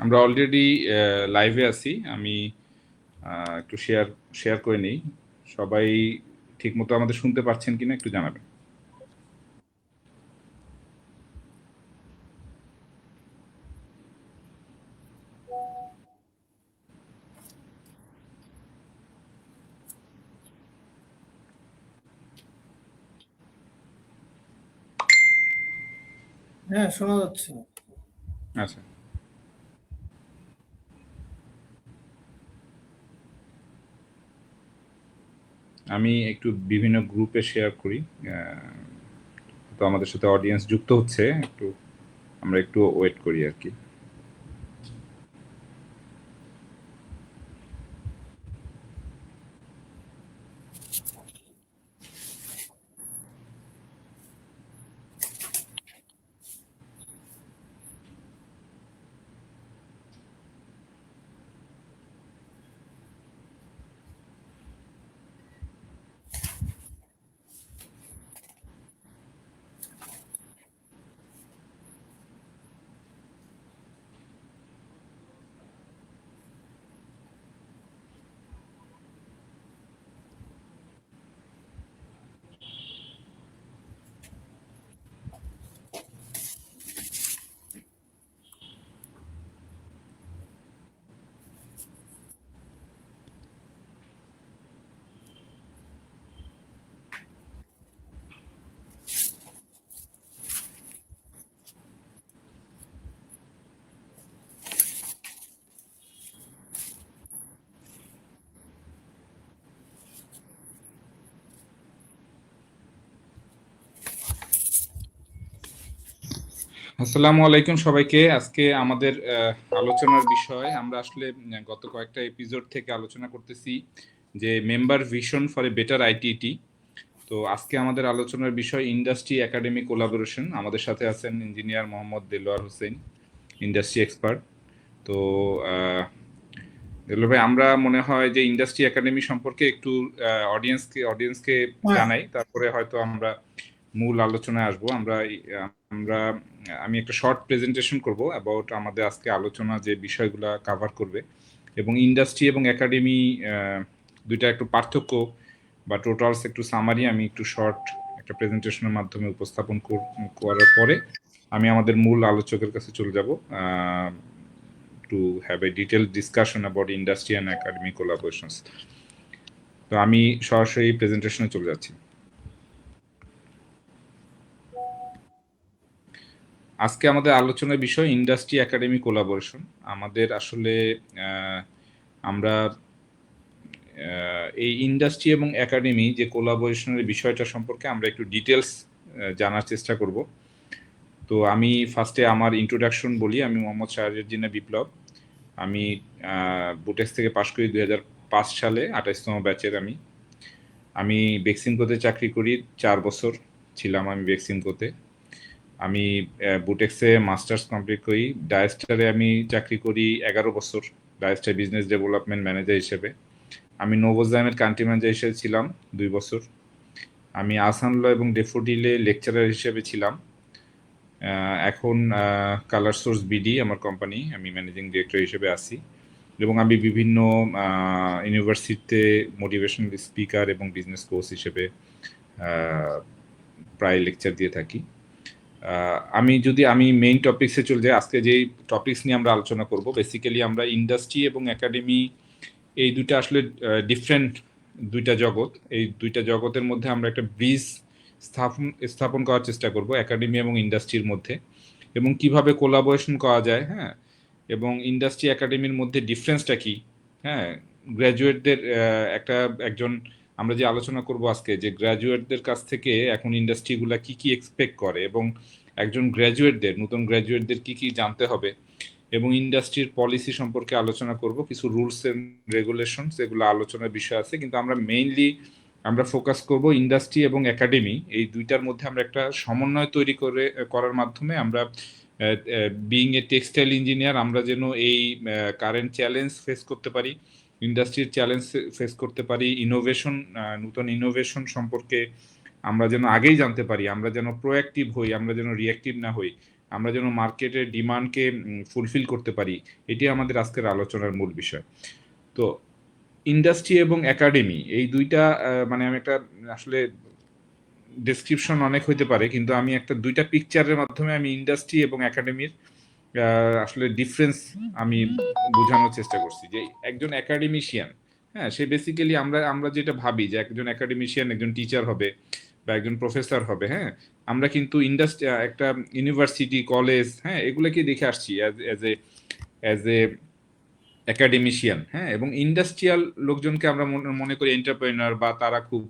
আমরা অলরেডি লাইভে আছি। আমি একটু শেয়ার করে নিই। সবাই ঠিকমতো আমাদের শুনতে পাচ্ছেন কিনা একটু জানাবেন। হ্যাঁ, শোনা যাচ্ছে। আচ্ছা, আমি একটু বিভিন্ন গ্রুপে শেয়ার করি। তো আমাদের সাথে অডিয়েন্স যুক্ত হচ্ছে, আমরা একটু ওয়েট করি আর কি। আসসালামু আলাইকুম সবাইকে। আজকে আমাদের আলোচনার বিষয়, আমরা আসলে গত কয়েকটা এপিসোড থেকে আলোচনা করতেছি যে member vision for a better ITT. তো আজকে আমাদের আলোচনার বিষয় ইন্ডাস্ট্রি একাডেমি কোলাবোরেশন। আমাদের সাথে আছেন engineer Mohammad Delwar Hossain, industry expert. তো দেলোয়ার ভাই, আমরা মনে হয় যে ইন্ডাস্ট্রি একাডেমি সম্পর্কে একটু অডিয়েন্সকে হ্যাঁ, জানাই, তারপরে হয়তো আমরা মূল আলোচনায় আসবো। আমরা আমি একটা শর্ট প্রেজেন্টেশন করব অ্যাবাউট আমাদের আজকে আলোচনা যে বিষয়গুলো কাভার করবে, এবং ইন্ডাস্ট্রি এবং একাডেমি দুইটা একটু পার্থক্য বা টোটালস একটু সামারি আমি একটু শর্ট একটা প্রেজেন্টেশনের মাধ্যমে উপস্থাপন করার পরে আমি আমাদের মূল আলোচকের কাছে চলে যাব to have a detail discussion about industry and academy কোলাবোরেশনস। তো আমি সরাসরি প্রেজেন্টেশনে চলে যাচ্ছি। আজকে আমাদের আলোচনার বিষয় ইন্ডাস্ট্রি একাডেমি কোলাবোরেশন। আমাদের আসলে আমরা এই ইন্ডাস্ট্রি এবং একাডেমি যে কোলাবোরেশনের বিষয়টা সম্পর্কে আমরা একটু ডিটেলস জানার চেষ্টা করব। তো আমি ফার্স্টে আমার ইন্ট্রোডাকশন বলি। আমি মোহাম্মদ শাহরিয়ার বিপ্লব। আমি বুটেক্স থেকে পাশ করি 2005 সালে, 28তম ব্যাচের। আমি বেক্সিমকোতে চাকরি করি, 4 বছর ছিলাম আমি বেক্সিমকোতে। আমি বুটেক্সে মাস্টার্স কমপ্লিট করি। ডায়াস্টারে আমি চাকরি করি 11 বছর, ডায়াস্টার বিজনেস ডেভেলপমেন্ট ম্যানেজার হিসেবে। আমি নোভোজামের কান্ট্রি ম্যানেজার হিসেবে ছিলাম 2 বছর। আমি আসানলো এবং ডেফোডিলে লেকচারার হিসেবে ছিলাম। এখন কালার সোর্স বিডি আমার কোম্পানি, আমি ম্যানেজিং ডিরেক্টর হিসেবে আছি, এবং আমি বিভিন্ন ইউনিভার্সিটিতে মোটিভেশনাল স্পিকার এবং বিজনেস কোচ হিসেবে প্রায় লেকচার দিয়ে থাকি। আমি মেইন টপিক্সে চলে যাই। আজকে যেই টপিক্স নিয়ে আমরা আলোচনা করব, বেসিক্যালি আমরা ইন্ডাস্ট্রি এবং একাডেমি এই দুইটা আসলে ডিফারেন্ট দুইটা জগৎ। এই দুইটা জগতের মধ্যে আমরা একটা ব্রিজ স্থাপন করার চেষ্টা করব একাডেমি এবং ইন্ডাস্ট্রির মধ্যে, এবং কিভাবে কোলাবোরেশন করা যায়। হ্যাঁ, এবং ইন্ডাস্ট্রি একাডেমির মধ্যে ডিফারেন্সটা কি। হ্যাঁ, গ্র্যাজুয়েটদের একজন আমরা যে আলোচনা করব আজকে, যে গ্র্যাজুয়েটদের কাছ থেকে এখন ইন্ডাস্ট্রিগুলা কি কি এক্সপেক্ট করে, এবং একজন নতুন গ্র্যাজুয়েটদের কি কি জানতে হবে, এবং ইন্ডাস্ট্রির পলিসি সম্পর্কে আলোচনা করব। কিছু রুলস এন্ড রেগুলেশনস, এগুলো আলোচনার বিষয় আছে, কিন্তু আমরা ফোকাস করব ইন্ডাস্ট্রি এবং একাডেমি এই দুইটার মধ্যে আমরা একটা সমন্বয় তৈরি করার মাধ্যমে আমরা বিইং এ টেক্সটাইল ইঞ্জিনিয়ার আমরা যেন এই কারেন্ট চ্যালেঞ্জ ফেস করতে পারি, ইন্ডাস্ট্রির চ্যালেঞ্জ ফেস করতে পারি, নতুন ইনোভেশন সম্পর্কে আমরা যেন আগেই জানতে পারি, আমরা যেন প্রোঅ্যাক্টিভ হই, আমরা যেন রিঅ্যাক্টিভ না হই, আমরা যেন মার্কেটের ডিমান্ডকে ফুলফিল করতে পারি, এটি আমাদের আজকের আলোচনার মূল বিষয়। তো ইন্ডাস্ট্রি এবং একাডেমি এই দুইটা মানে আমি একটা আসলে ডেসক্রিপশন অনেক হইতে পারে, কিন্তু আমি একটা দুইটা পিকচারের মাধ্যমে আমি ইন্ডাস্ট্রি এবং একাডেমির আসলে ডিফারেন্স আমি বোঝানোর চেষ্টা করছি। যে একজন একাডেমিশিয়ান, হ্যাঁ, সে বেসিক্যালি আমরা আমরা যেটা ভাবি যে একজন একাডেমিশিয়ান একজন টিচার হবে বা একজন প্রফেসর হবে, হ্যাঁ, আমরা কিন্তু ইন্ডাস্ট্রি একটা ইউনিভার্সিটি কলেজ, হ্যাঁ, এগুলোকে দেখে আসছি অ্যাজ এ একাডেমিশিয়ান, হ্যাঁ, এবং ইন্ডাস্ট্রিয়াল লোকজনকে আমরা মনে করি এন্টারপ্রেনার বা তারা খুব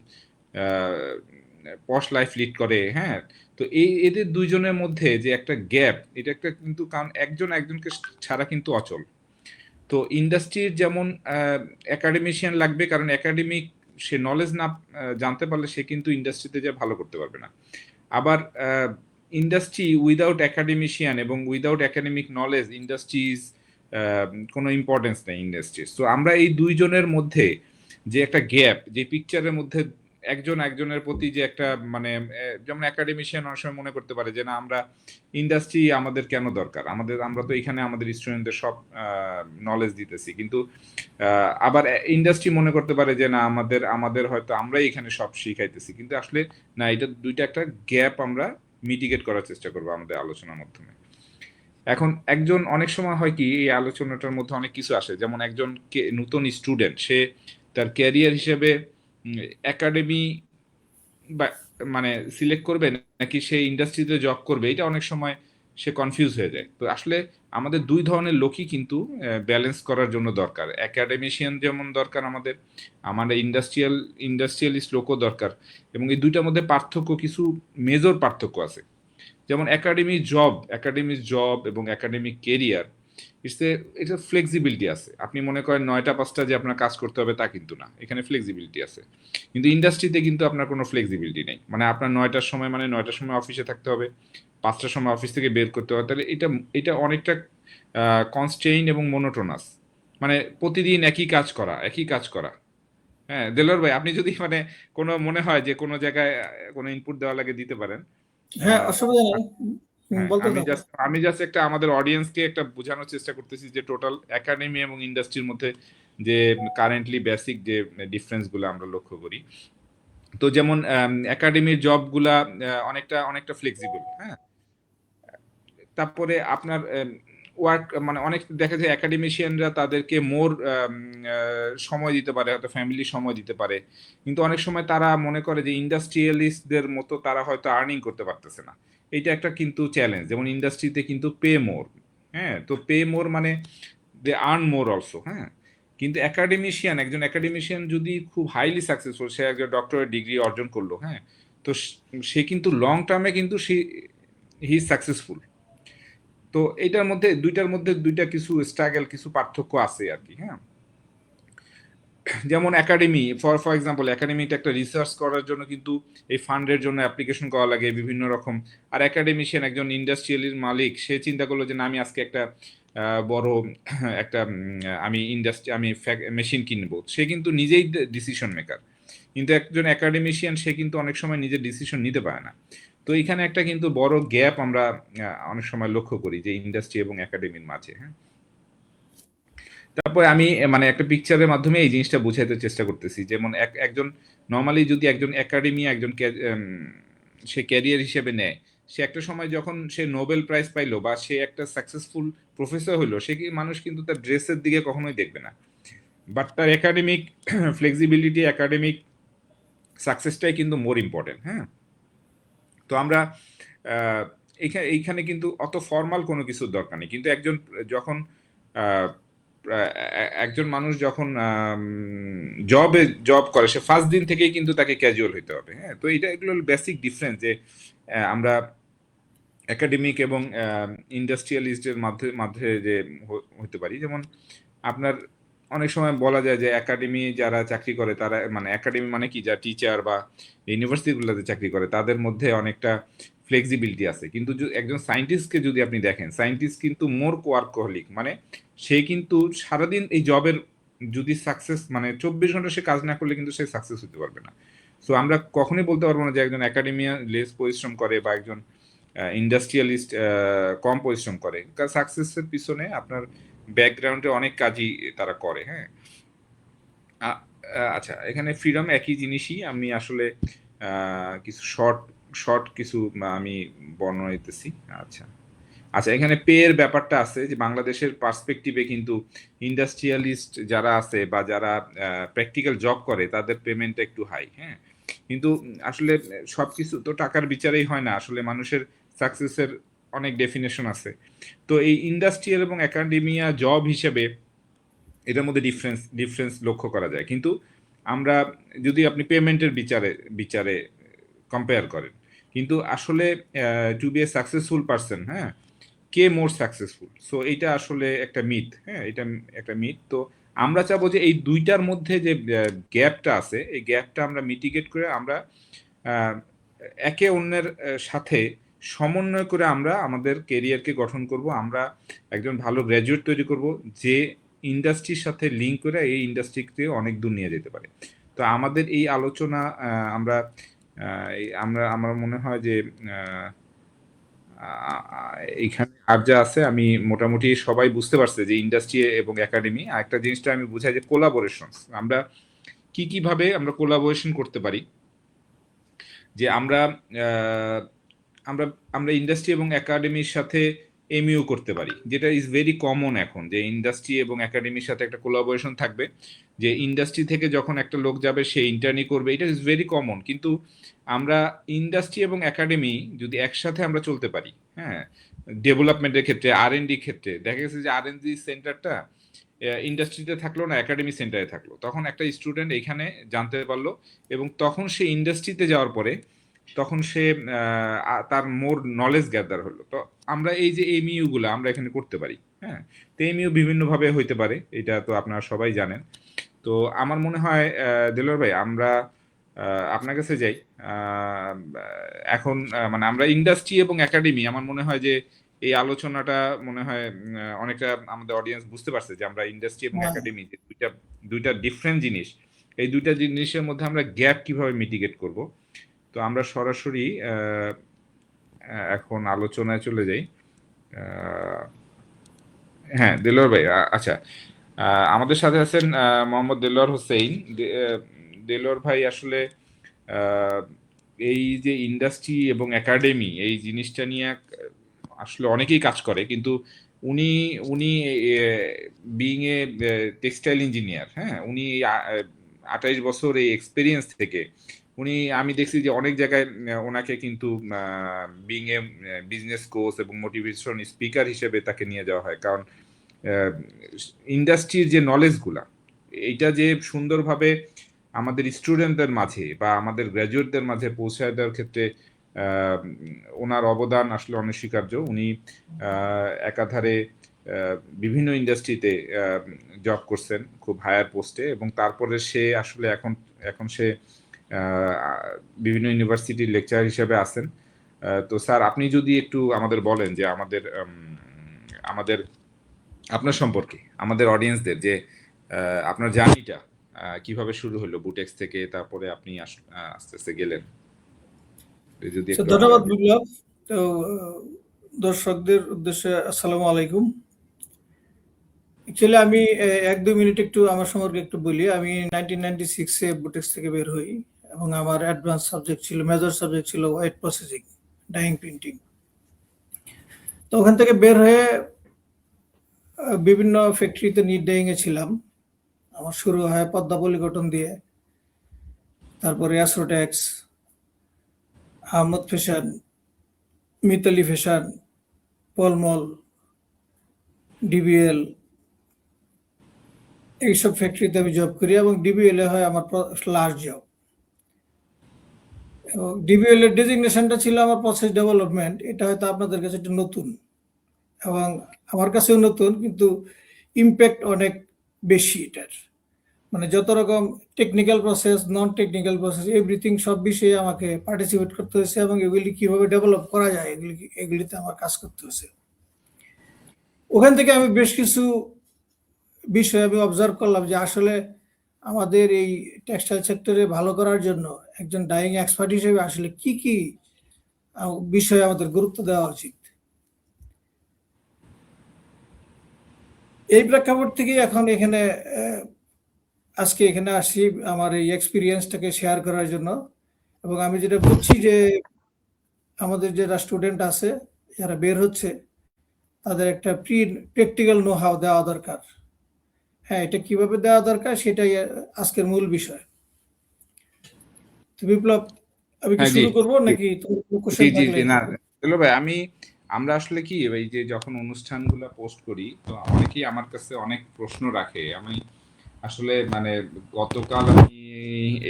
পশ লাইফ লিড করে, হ্যাঁ। তো এদের দুইজনের মধ্যে যে একটা গ্যাপ, এটা একটা কিন্তু কারণ একজন একজনকে ছাড়া কিন্তু অচল। তো ইন্ডাস্ট্রির যেমন একাডেমিশিয়ান লাগবে, কারণ একাডেমিক সে নলেজ না জানতে পারলে সে কিন্তু ইন্ডাস্ট্রিতে যে ভালো করতে পারবে না। আবার ইন্ডাস্ট্রি উইদাউট একাডেমিশিয়ান এবং উইদাউট একাডেমিক নলেজ ইন্ডাস্ট্রিজ কোনো ইম্পর্টেন্স নেই ইন্ডাস্ট্রিজ। তো আমরা এই দুইজনের মধ্যে যে একটা গ্যাপ, যে পিকচারের মধ্যে একজন একজনের প্রতি যে একটা মানে যেমন একাডেমিশিয়ান অনেক সময় মনে করতে পারে যে না, আমরা ইন্ডাস্ট্রি আমাদের কেন দরকার, আমরা তো এখানে আমাদের স্টুডেন্টদের সব নলেজ দিতেছি, কিন্তু আবার ইন্ডাস্ট্রি মনে করতে পারে যে না, আমাদের হয়তো আমরাই এখানে সব শিখাইতেছি, কিন্তু আসলে না, এটা দুইটা একটা গ্যাপ আমরা মিটিগেট করার চেষ্টা করবো আমাদের আলোচনার মাধ্যমে। এখন একজন অনেক সময় হয় কি, এই আলোচনাটার মধ্যে অনেক কিছু আসে, যেমন একজন নতুন স্টুডেন্ট, সে তার ক্যারিয়ার হিসেবে একাডেমি বা মানে সিলেক্ট করবে নাকি সে ইন্ডাস্ট্রিতে জব করবে, এটা অনেক সময় সে কনফিউজ হয়ে যায়। তো আসলে আমাদের দুই ধরনের লোকই কিন্তু ব্যালেন্স করার জন্য দরকার। একাডেমিশিয়ান যেমন দরকার আমাদের, আমাদের ইন্ডাস্ট্রিয়ালিস্ট লোকও দরকার, এবং এই দুইটার মধ্যে পার্থক্য, কিছু মেজর পার্থক্য আছে। যেমন একাডেমিক জব এবং একাডেমিক কেরিয়ার, এটা ফ্লেক্সিবিলিটি আছে। আপনি মনে করেন 9টা 5টা যে আপনার কাজ করতে হবে তা কিন্তু না, এখানে ফ্লেক্সিবিলিটি আছে। কিন্তু ইন্ডাস্ট্রিতে কিন্তু আপনার কোনো ফ্লেক্সিবিলিটি নেই, মানে আপনার 9টার সময় মানে 9টার সময় অফিসে থাকতে হবে, 5টার সময় অফিস থেকে বের করতে হবে। তাহলে এটা অনেকটা কনস্ট্রেইন এবং মোনোটোনাস, মানে প্রতিদিন একই কাজ করা। হ্যাঁ, দেলোয়ার ভাই, আপনি যদি মানে কোনো মনে হয় যে কোনো জায়গায় কোনো ইনপুট দেওয়া লাগে দিতে পারেন। হ্যাঁ, অসুবিধা নেই, হ্যাঁ, বলতে আমি থাকুন। জাস্ট একটা আমাদের অডিয়েন্সকে একটা বোঝানোর চেষ্টা করতেছি যে টোটাল একাডেমি এবং ইন্ডাস্ট্রির মধ্যে যে কারেন্টলি বেসিক যে ডিফারেন্স গুলো আমরা লক্ষ্য করি। তো যেমন একাডেমির জবগুলা অনেকটা ফ্লেক্সিবল, হ্যাঁ। তারপরে আপনার ওয়ার্ক মানে অনেক দেখা যায় একাডেমিশিয়ানরা তাদেরকে মোর সময় দিতে পারে, হয়তো ফ্যামিলি সময় দিতে পারে, কিন্তু অনেক সময় তারা মনে করে যে ইন্ডাস্ট্রিয়ালিস্টদের মতো তারা হয়তো আর্নিং করতে পারতেছে না। এইটা একটা কিন্তু চ্যালেঞ্জ। যেমন ইন্ডাস্ট্রিতে কিন্তু পে মোর, হ্যাঁ, তো পে মোর মানে দে আর্ন মোর অলসো, হ্যাঁ। কিন্তু একজন একাডেমিশিয়ান যদি খুব হাইলি সাকসেসফুল, সে একজন ডক্টরেট ডিগ্রি অর্জন করলো, হ্যাঁ, তো সে কিন্তু লং টার্মে কিন্তু হি ইজ সাকসেসফুল। তো দুইটার মধ্যে দুইটা কিছু স্ট্রাগল, কিছু পার্থক্য আছে আর কি, হ্যাঁ। যেমন একাডেমি, ফর এক্সাম্পল, একাডেমিটা একটা রিসার্চ করার জন্য কিন্তু এই ফান্ডের জন্য অ্যাপ্লিকেশন করা লাগে বিভিন্ন রকম। আর একাডেমিশিয়ান একজন ইন্ডাস্ট্রিয়ালির মালিক, সে চিন্তা করলো যে না, আমি আজকে একটা বড় একটা আমি মেশিন কিনবো, সে কিন্তু নিজেই ডিসিশন মেকার। কিন্তু একজন একাডেমিশিয়ান সে কিন্তু অনেক সময় নিজের ডিসিশন নিতে পারে না। তো এখানে একটা কিন্তু বড় গ্যাপ আমরা অনেক সময় লক্ষ্য করি যে ইন্ডাস্ট্রি এবং একাডেমির মাঝে, হ্যাঁ। তারপরে আমি মানে একটা পিকচারের মাধ্যমে এই জিনিসটা বোঝাতে চেষ্টা করতেছি। যেমন একজন নরমালি যদি একজন একাডেমি সে ক্যারিয়ার হিসেবে নেয়, সে একটা সময় যখন সে নোবেল প্রাইজ পাইলো বা সে একটা সাকসেসফুল প্রফেসর হইলো, মানুষ কিন্তু তার ড্রেসের দিকে কখনোই দেখবে না, বাট তার একাডেমিক ফ্লেক্সিবিলিটি, একাডেমিক সাকসেসটাই কিন্তু মোর ইম্পর্টেন্ট, হ্যাঁ। তো আমরা এইখানে কিন্তু অত ফর্মাল কোনো কিছুর দরকার নেই, কিন্তু যখন একজন মানুষ যখন জব করে, সে ফার্স্ট দিন থেকেই কিন্তু তাকে ক্যাজুয়াল হইতে হবে, হ্যাঁ। তো এগুলো বেসিক ডিফারেন্স যে আমরা একাডেমিক এবং ইন্ডাস্ট্রিয়ালিস্টের মাঝে যে হতে পারি। যেমন আপনার অনেক সময় বলা যায় যে একাডেমি যারা চাকরি করে, তারা মানে একাডেমি মানে কি, যা টিচার বা ইউনিভার্সিটিগুলোতে চাকরি করে, তাদের মধ্যে অনেকটা ফ্লেক্সিবিলিটি আছে। কিন্তু একজন সায়েন্টিস্টকে যদি আপনি দেখেন, সায়েন্টিস্ট কিন্তু মোর ওয়ার্কহলিক, মানে সে কিন্তু সারাদিন এই জবের যদি সাকসেস মানে 24 ঘন্টা সে কাজ না করলে কিন্তু সে সাকসেস হতে পারবে না। সো আমরা কখনোই বলতে পারবো না যে একজন একাডেমিয়া লেস পরিশ্রম করে বা একজন ইন্ডাস্ট্রিয়ালিস্ট কম পরিশ্রম করে, কারণ সাকসেসের পিছনে আপনার ব্যাকগ্রাউন্ডে অনেক কাজই তারা করে। হ্যাঁ, আচ্ছা, এখানে ফ্রিডম একই জিনিসই। আমি আসলে কিছু শর্ট কিছু আমি বর্ণনা দিতেছি। আচ্ছা আচ্ছা, এখানে পে এর ব্যাপারটা আছে যে বাংলাদেশের পার্সপেক্টিভে কিন্তু ইন্ডাস্ট্রিয়ালিস্ট যারা আছে বা যারা প্র্যাকটিক্যাল জব করে তাদের পেমেন্টটা একটু হাই। হ্যাঁ, কিন্তু আসলে সবকিছু তো টাকার বিচারেই হয় না, আসলে মানুষের সাকসেসের অনেক ডেফিনেশন আছে। তো এই ইন্ডাস্ট্রিয়াল এবং একাডেমিয়া জব হিসেবে এটার মধ্যে ডিফারেন্স লক্ষ্য করা যায়। কিন্তু আমরা যদি আপনি পেমেন্টের বিচারে কম্পেয়ার করেন, কিন্তু আসলে to be a successful person, হ্যাঁ, কে মোর সাকসেসফুল, সো এইটা আসলে একটা মিথ। হ্যাঁ, এটা একটা মিথ। তো আমরা চাবো যে এই দুইটার মধ্যে যে গ্যাপটা আছে, এই গ্যাপটা আমরা মিটিগেট করে আমরা একে অন্যের সাথে সমন্বয় করে আমরা আমাদের কেরিয়ারকে গঠন করব। আমরা একজন ভালো গ্র্যাজুয়েট তৈরি করব যে ইন্ডাস্ট্রির সাথে লিঙ্ক করে এই ইন্ডাস্ট্রিকে অনেক দূর নিয়ে যেতে পারে। তো আমাদের এই আলোচনা আমরা আমার মনে হয় যে এইখানে আর যা আছে আমি মোটামুটি সবাই বুঝতে পারছে যে ইন্ডাস্ট্রি এবং একাডেমি। আর একটা জিনিসটা আমি বুঝাই যে কোলাবোরেশন, আমরা কিভাবে আমরা কোলাবোরেশন করতে পারি, যে আমরা আমরা আমরা ইন্ডাস্ট্রি এবং একাডেমির সাথে এমইউ করতে পারি, যেটা ইজ ভেরি কমন এখন, যে ইন্ডাস্ট্রি এবং একাডেমির সাথে একটা কোলাবোরেশন থাকবে, যে ইন্ডাস্ট্রি থেকে যখন একটা লোক যাবে সে ইন্টার্নি করবে, এটা ইজ ভেরি কমন। কিন্তু আমরা ইন্ডাস্ট্রি এবং একাডেমি যদি একসাথে আমরা চলতে পারি, হ্যাঁ, ডেভেলপমেন্টের ক্ষেত্রে, আর&ডি ক্ষেত্রে দেখা গেছে যে আর&ডি সেন্টারটা ইন্ডাস্ট্রিতে থাকলো না, একাডেমি সেন্টারে থাকলো, তখন একটা স্টুডেন্ট এখানে জানতে পারলো এবং তখন সে ইন্ডাস্ট্রিতে যাওয়ার পরে তখন সে তার মোর নলেজ গ্যাদার হলো। তো আমরা এই যে এমইউ গুলো আমরা এখানে করতে পারি। হ্যাঁ, তো এমইউ বিভিন্নভাবে হইতে পারে, এটা তো আপনারা সবাই জানেন। তো আমার মনে হয় দেলোয়ার ভাই, আমরা আপনার কাছে যাই এখন। মানে আমরা ইন্ডাস্ট্রি এবং একাডেমি, আমার মনে হয় যে এই আলোচনাটা মনে হয় অনেকটা আমাদের অডিয়েন্স বুঝতে পারছে যে আমরা ইন্ডাস্ট্রি এবং একাডেমি যে দুইটা ডিফারেন্ট জিনিস, এই দুইটা জিনিসের মধ্যে আমরা গ্যাপ কিভাবে মিটিগেট করব। তো আমরা সরাসরি এখন আলোচনায় চলে যাই। হ্যাঁ, দেলোয়ার ভাই, আচ্ছা, আমাদের সাথে আছেন মোহাম্মদ দেলোয়ার হোসেন। দেলোয়ার ভাই আসলে এই যে ইন্ডাস্ট্রি এবং একাডেমি এই জিনিসটা নিয়ে আসলে অনেকেই কাজ করে, কিন্তু উনি উনি বিইং এ টেক্সটাইল ইঞ্জিনিয়ার, হ্যাঁ, উনি 28 বছর এই এক্সপেরিয়েন্স থেকে উনি, আমি দেখছি যে অনেক জায়গায় ওনাকে কিন্তু বিইং এ বিজনেস কোচ এবং মোটিভেশন স্পিকার হিসেবে তাকে নিয়ে যাওয়া হয়, কারণ ইন্ডাস্ট্রির যে নলেজগুলা এইটা যে সুন্দরভাবে আমাদের স্টুডেন্টদের মাঝে বা আমাদের গ্র্যাজুয়েটদের মাঝে পৌঁছায় দেওয়ার ক্ষেত্রে ওনার অবদান আসলে অনস্বীকার্য। উনি একাধারে বিভিন্ন ইন্ডাস্ট্রিতে জব করছেন খুব হায়ার পোস্টে, এবং তারপরে সে আসলে এখন সে বিভিন্ন ইউনিভার্সিটির লেকচার হিসেবে আছেন। তো স্যার, আপনি যদি একটু আমাদের বলেন যে আমাদের আপনার সম্পর্কে আমাদের অডিয়েন্সদের, যে আপনার জার্নিটা কিভাবে শুরু হলো বুটেক্স থেকে, তারপরে আপনি আস্তে আস্তে গেলেন, যদি একটু। ধন্যবাদ বিপ্লব। তো দর্শকদের উদ্দেশ্যে আসসালামু আলাইকুম। অ্যাকচুয়ালি আমি 1-2 মিনিট একটু আমার সম্পর্কে একটু বলি। আমি 1996 বুটেক্স থেকে বের হই এবং আমার অ্যাডভান্স সাবজেক্ট ছিল, মেজর সাবজেক্ট ছিল হোয়াইট প্রসেসিং, ডাইং প্রিন্টিং। তো ওখান থেকে বের হয়ে বিভিন্ন ফ্যাক্টরিতে নিট ডাইং এ ছিলাম। আমার শুরু হয় পদ্মা পলিকটন দিয়ে, তারপরে অ্যাসোটেক্স, Ahmad fashion, Mitali fashion, পলমল, DBL, এইসব ফ্যাক্টরিতে আমি জব করি এবং ডিবিএল এ হয় আমার লাস্ট জব। এবং ডিবিএল এর ডেজিগনেশনটা ছিল আমার প্রসেস ডেভেলপমেন্ট। এটা হয়তো আপনাদের কাছে একটু নতুন এবং আমার কাছেও নতুন, কিন্তু ইম্প্যাক্ট অনেক বেশি এটার। মানে যত রকম technical process, non technical process, everything সব বিষয়ে আমাকে পার্টিসিপেট করতে হয়েছে এবং এগুলি কিভাবে ডেভেলপ করা যায় এগুলিতে আমার কাজ করতে হয়েছে। ওখান থেকে আমি বেশ কিছু বিষয় আমি অবজার্ভ করলাম যে আসলে আমাদের এই টেক্সটাইল সেক্টরে ভালো করার জন্য একজন ডাইং এক্সপার্ট হিসেবে আসলে কি বিষয়ে আমাদের গুরুত্ব দেওয়া উচিত। এই প্রেক্ষাপট থেকে এখন এখানে আজকে এখানে আসি আমার এই এক্সপিরিয়েন্সটাকে শেয়ার করার জন্য। এবং আমি যেটা বুঝছি যে আমাদের যারা স্টুডেন্ট আছে যারা বের হচ্ছে তাদের একটা প্র্যাকটিক্যাল নো হাউ দেওয়া দরকার। হ্যাঁ, এটা কিভাবে দেওয়া দরকার সেটাই আজকের মূল বিষয়। তো বিপ্লব, আমি কি হ্যাঁ জি শুরু করবো জি নাকি তোমার কোনো জি কোশ্চেন জি থাকলে? জি না চলো ভাই, আমরা আসলে কি এই যে যখন অনুষ্ঠানগুলো পোস্ট করি তো অনেকেই আমার কাছে অনেক প্রশ্ন রাখে। আমি আসলে মানে গতকাল আমি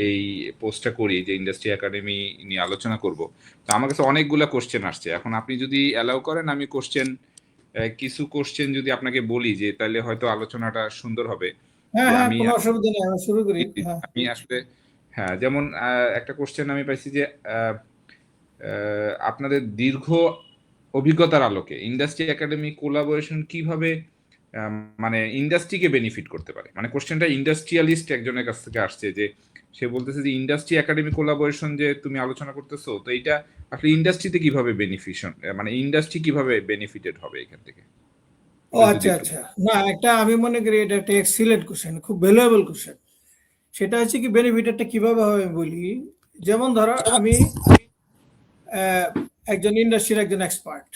এই পোস্টটা করি যে ইন্ডাস্ট্রি একাডেমি নিয়ে আলোচনা করব, তো আমার কাছে অনেকগুলা কোশ্চেন আসছে। এখন আপনি যদি অ্যালাউ করেন আমি কিছু কোশ্চেন যদি আপনাকে বলি যে তাহলে হয়তো আলোচনাটা সুন্দর হবে। হ্যাঁ যে হ্যাঁ, আমি কোনো অসুবিধা নেই, আমি শুরু করি। হ্যাঁ আমি আসলে হ্যাঁ, যেমন একটা কোশ্চেন আমি পাইছি যে আপনাদের দীর্ঘ অভিজ্ঞতার আলোকে ইন্ডাস্ট্রি একাডেমি কোলাবোরেশন কিভাবে মানে ইন্ডাস্ট্রিকে বেনিফিট করতে পারে। মানে কোশ্চেনটা ইন্ডাস্ট্রিয়ালিস্ট একজনের কাছ থেকে আসছে, যে সে বলতেছে যে ইন্ডাস্ট্রি একাডেমি কোলাবোরেশন যে তুমি আলোচনা করতেছো, তো এটা আসলে ইন্ডাস্ট্রিতে কিভাবে বেনিফিশন, মানে ইন্ডাস্ট্রি কিভাবে বেনিফিটেড হবে এখান থেকে, ও এটা যদি আচ্ছা একটু আচ্ছা, না একটা আমি মনে করি এটা একটা এক্সিলেন্ট কোশ্চেন, খুব ভ্যালুয়েবল কোশ্চেন। সেটা হচ্ছে কি বেনিফিটটা কিভাবে হবে আমি বলি। যেমন ধরো আমি একজন ইন্ডাস্ট্রির একজন এক্সপার্ট,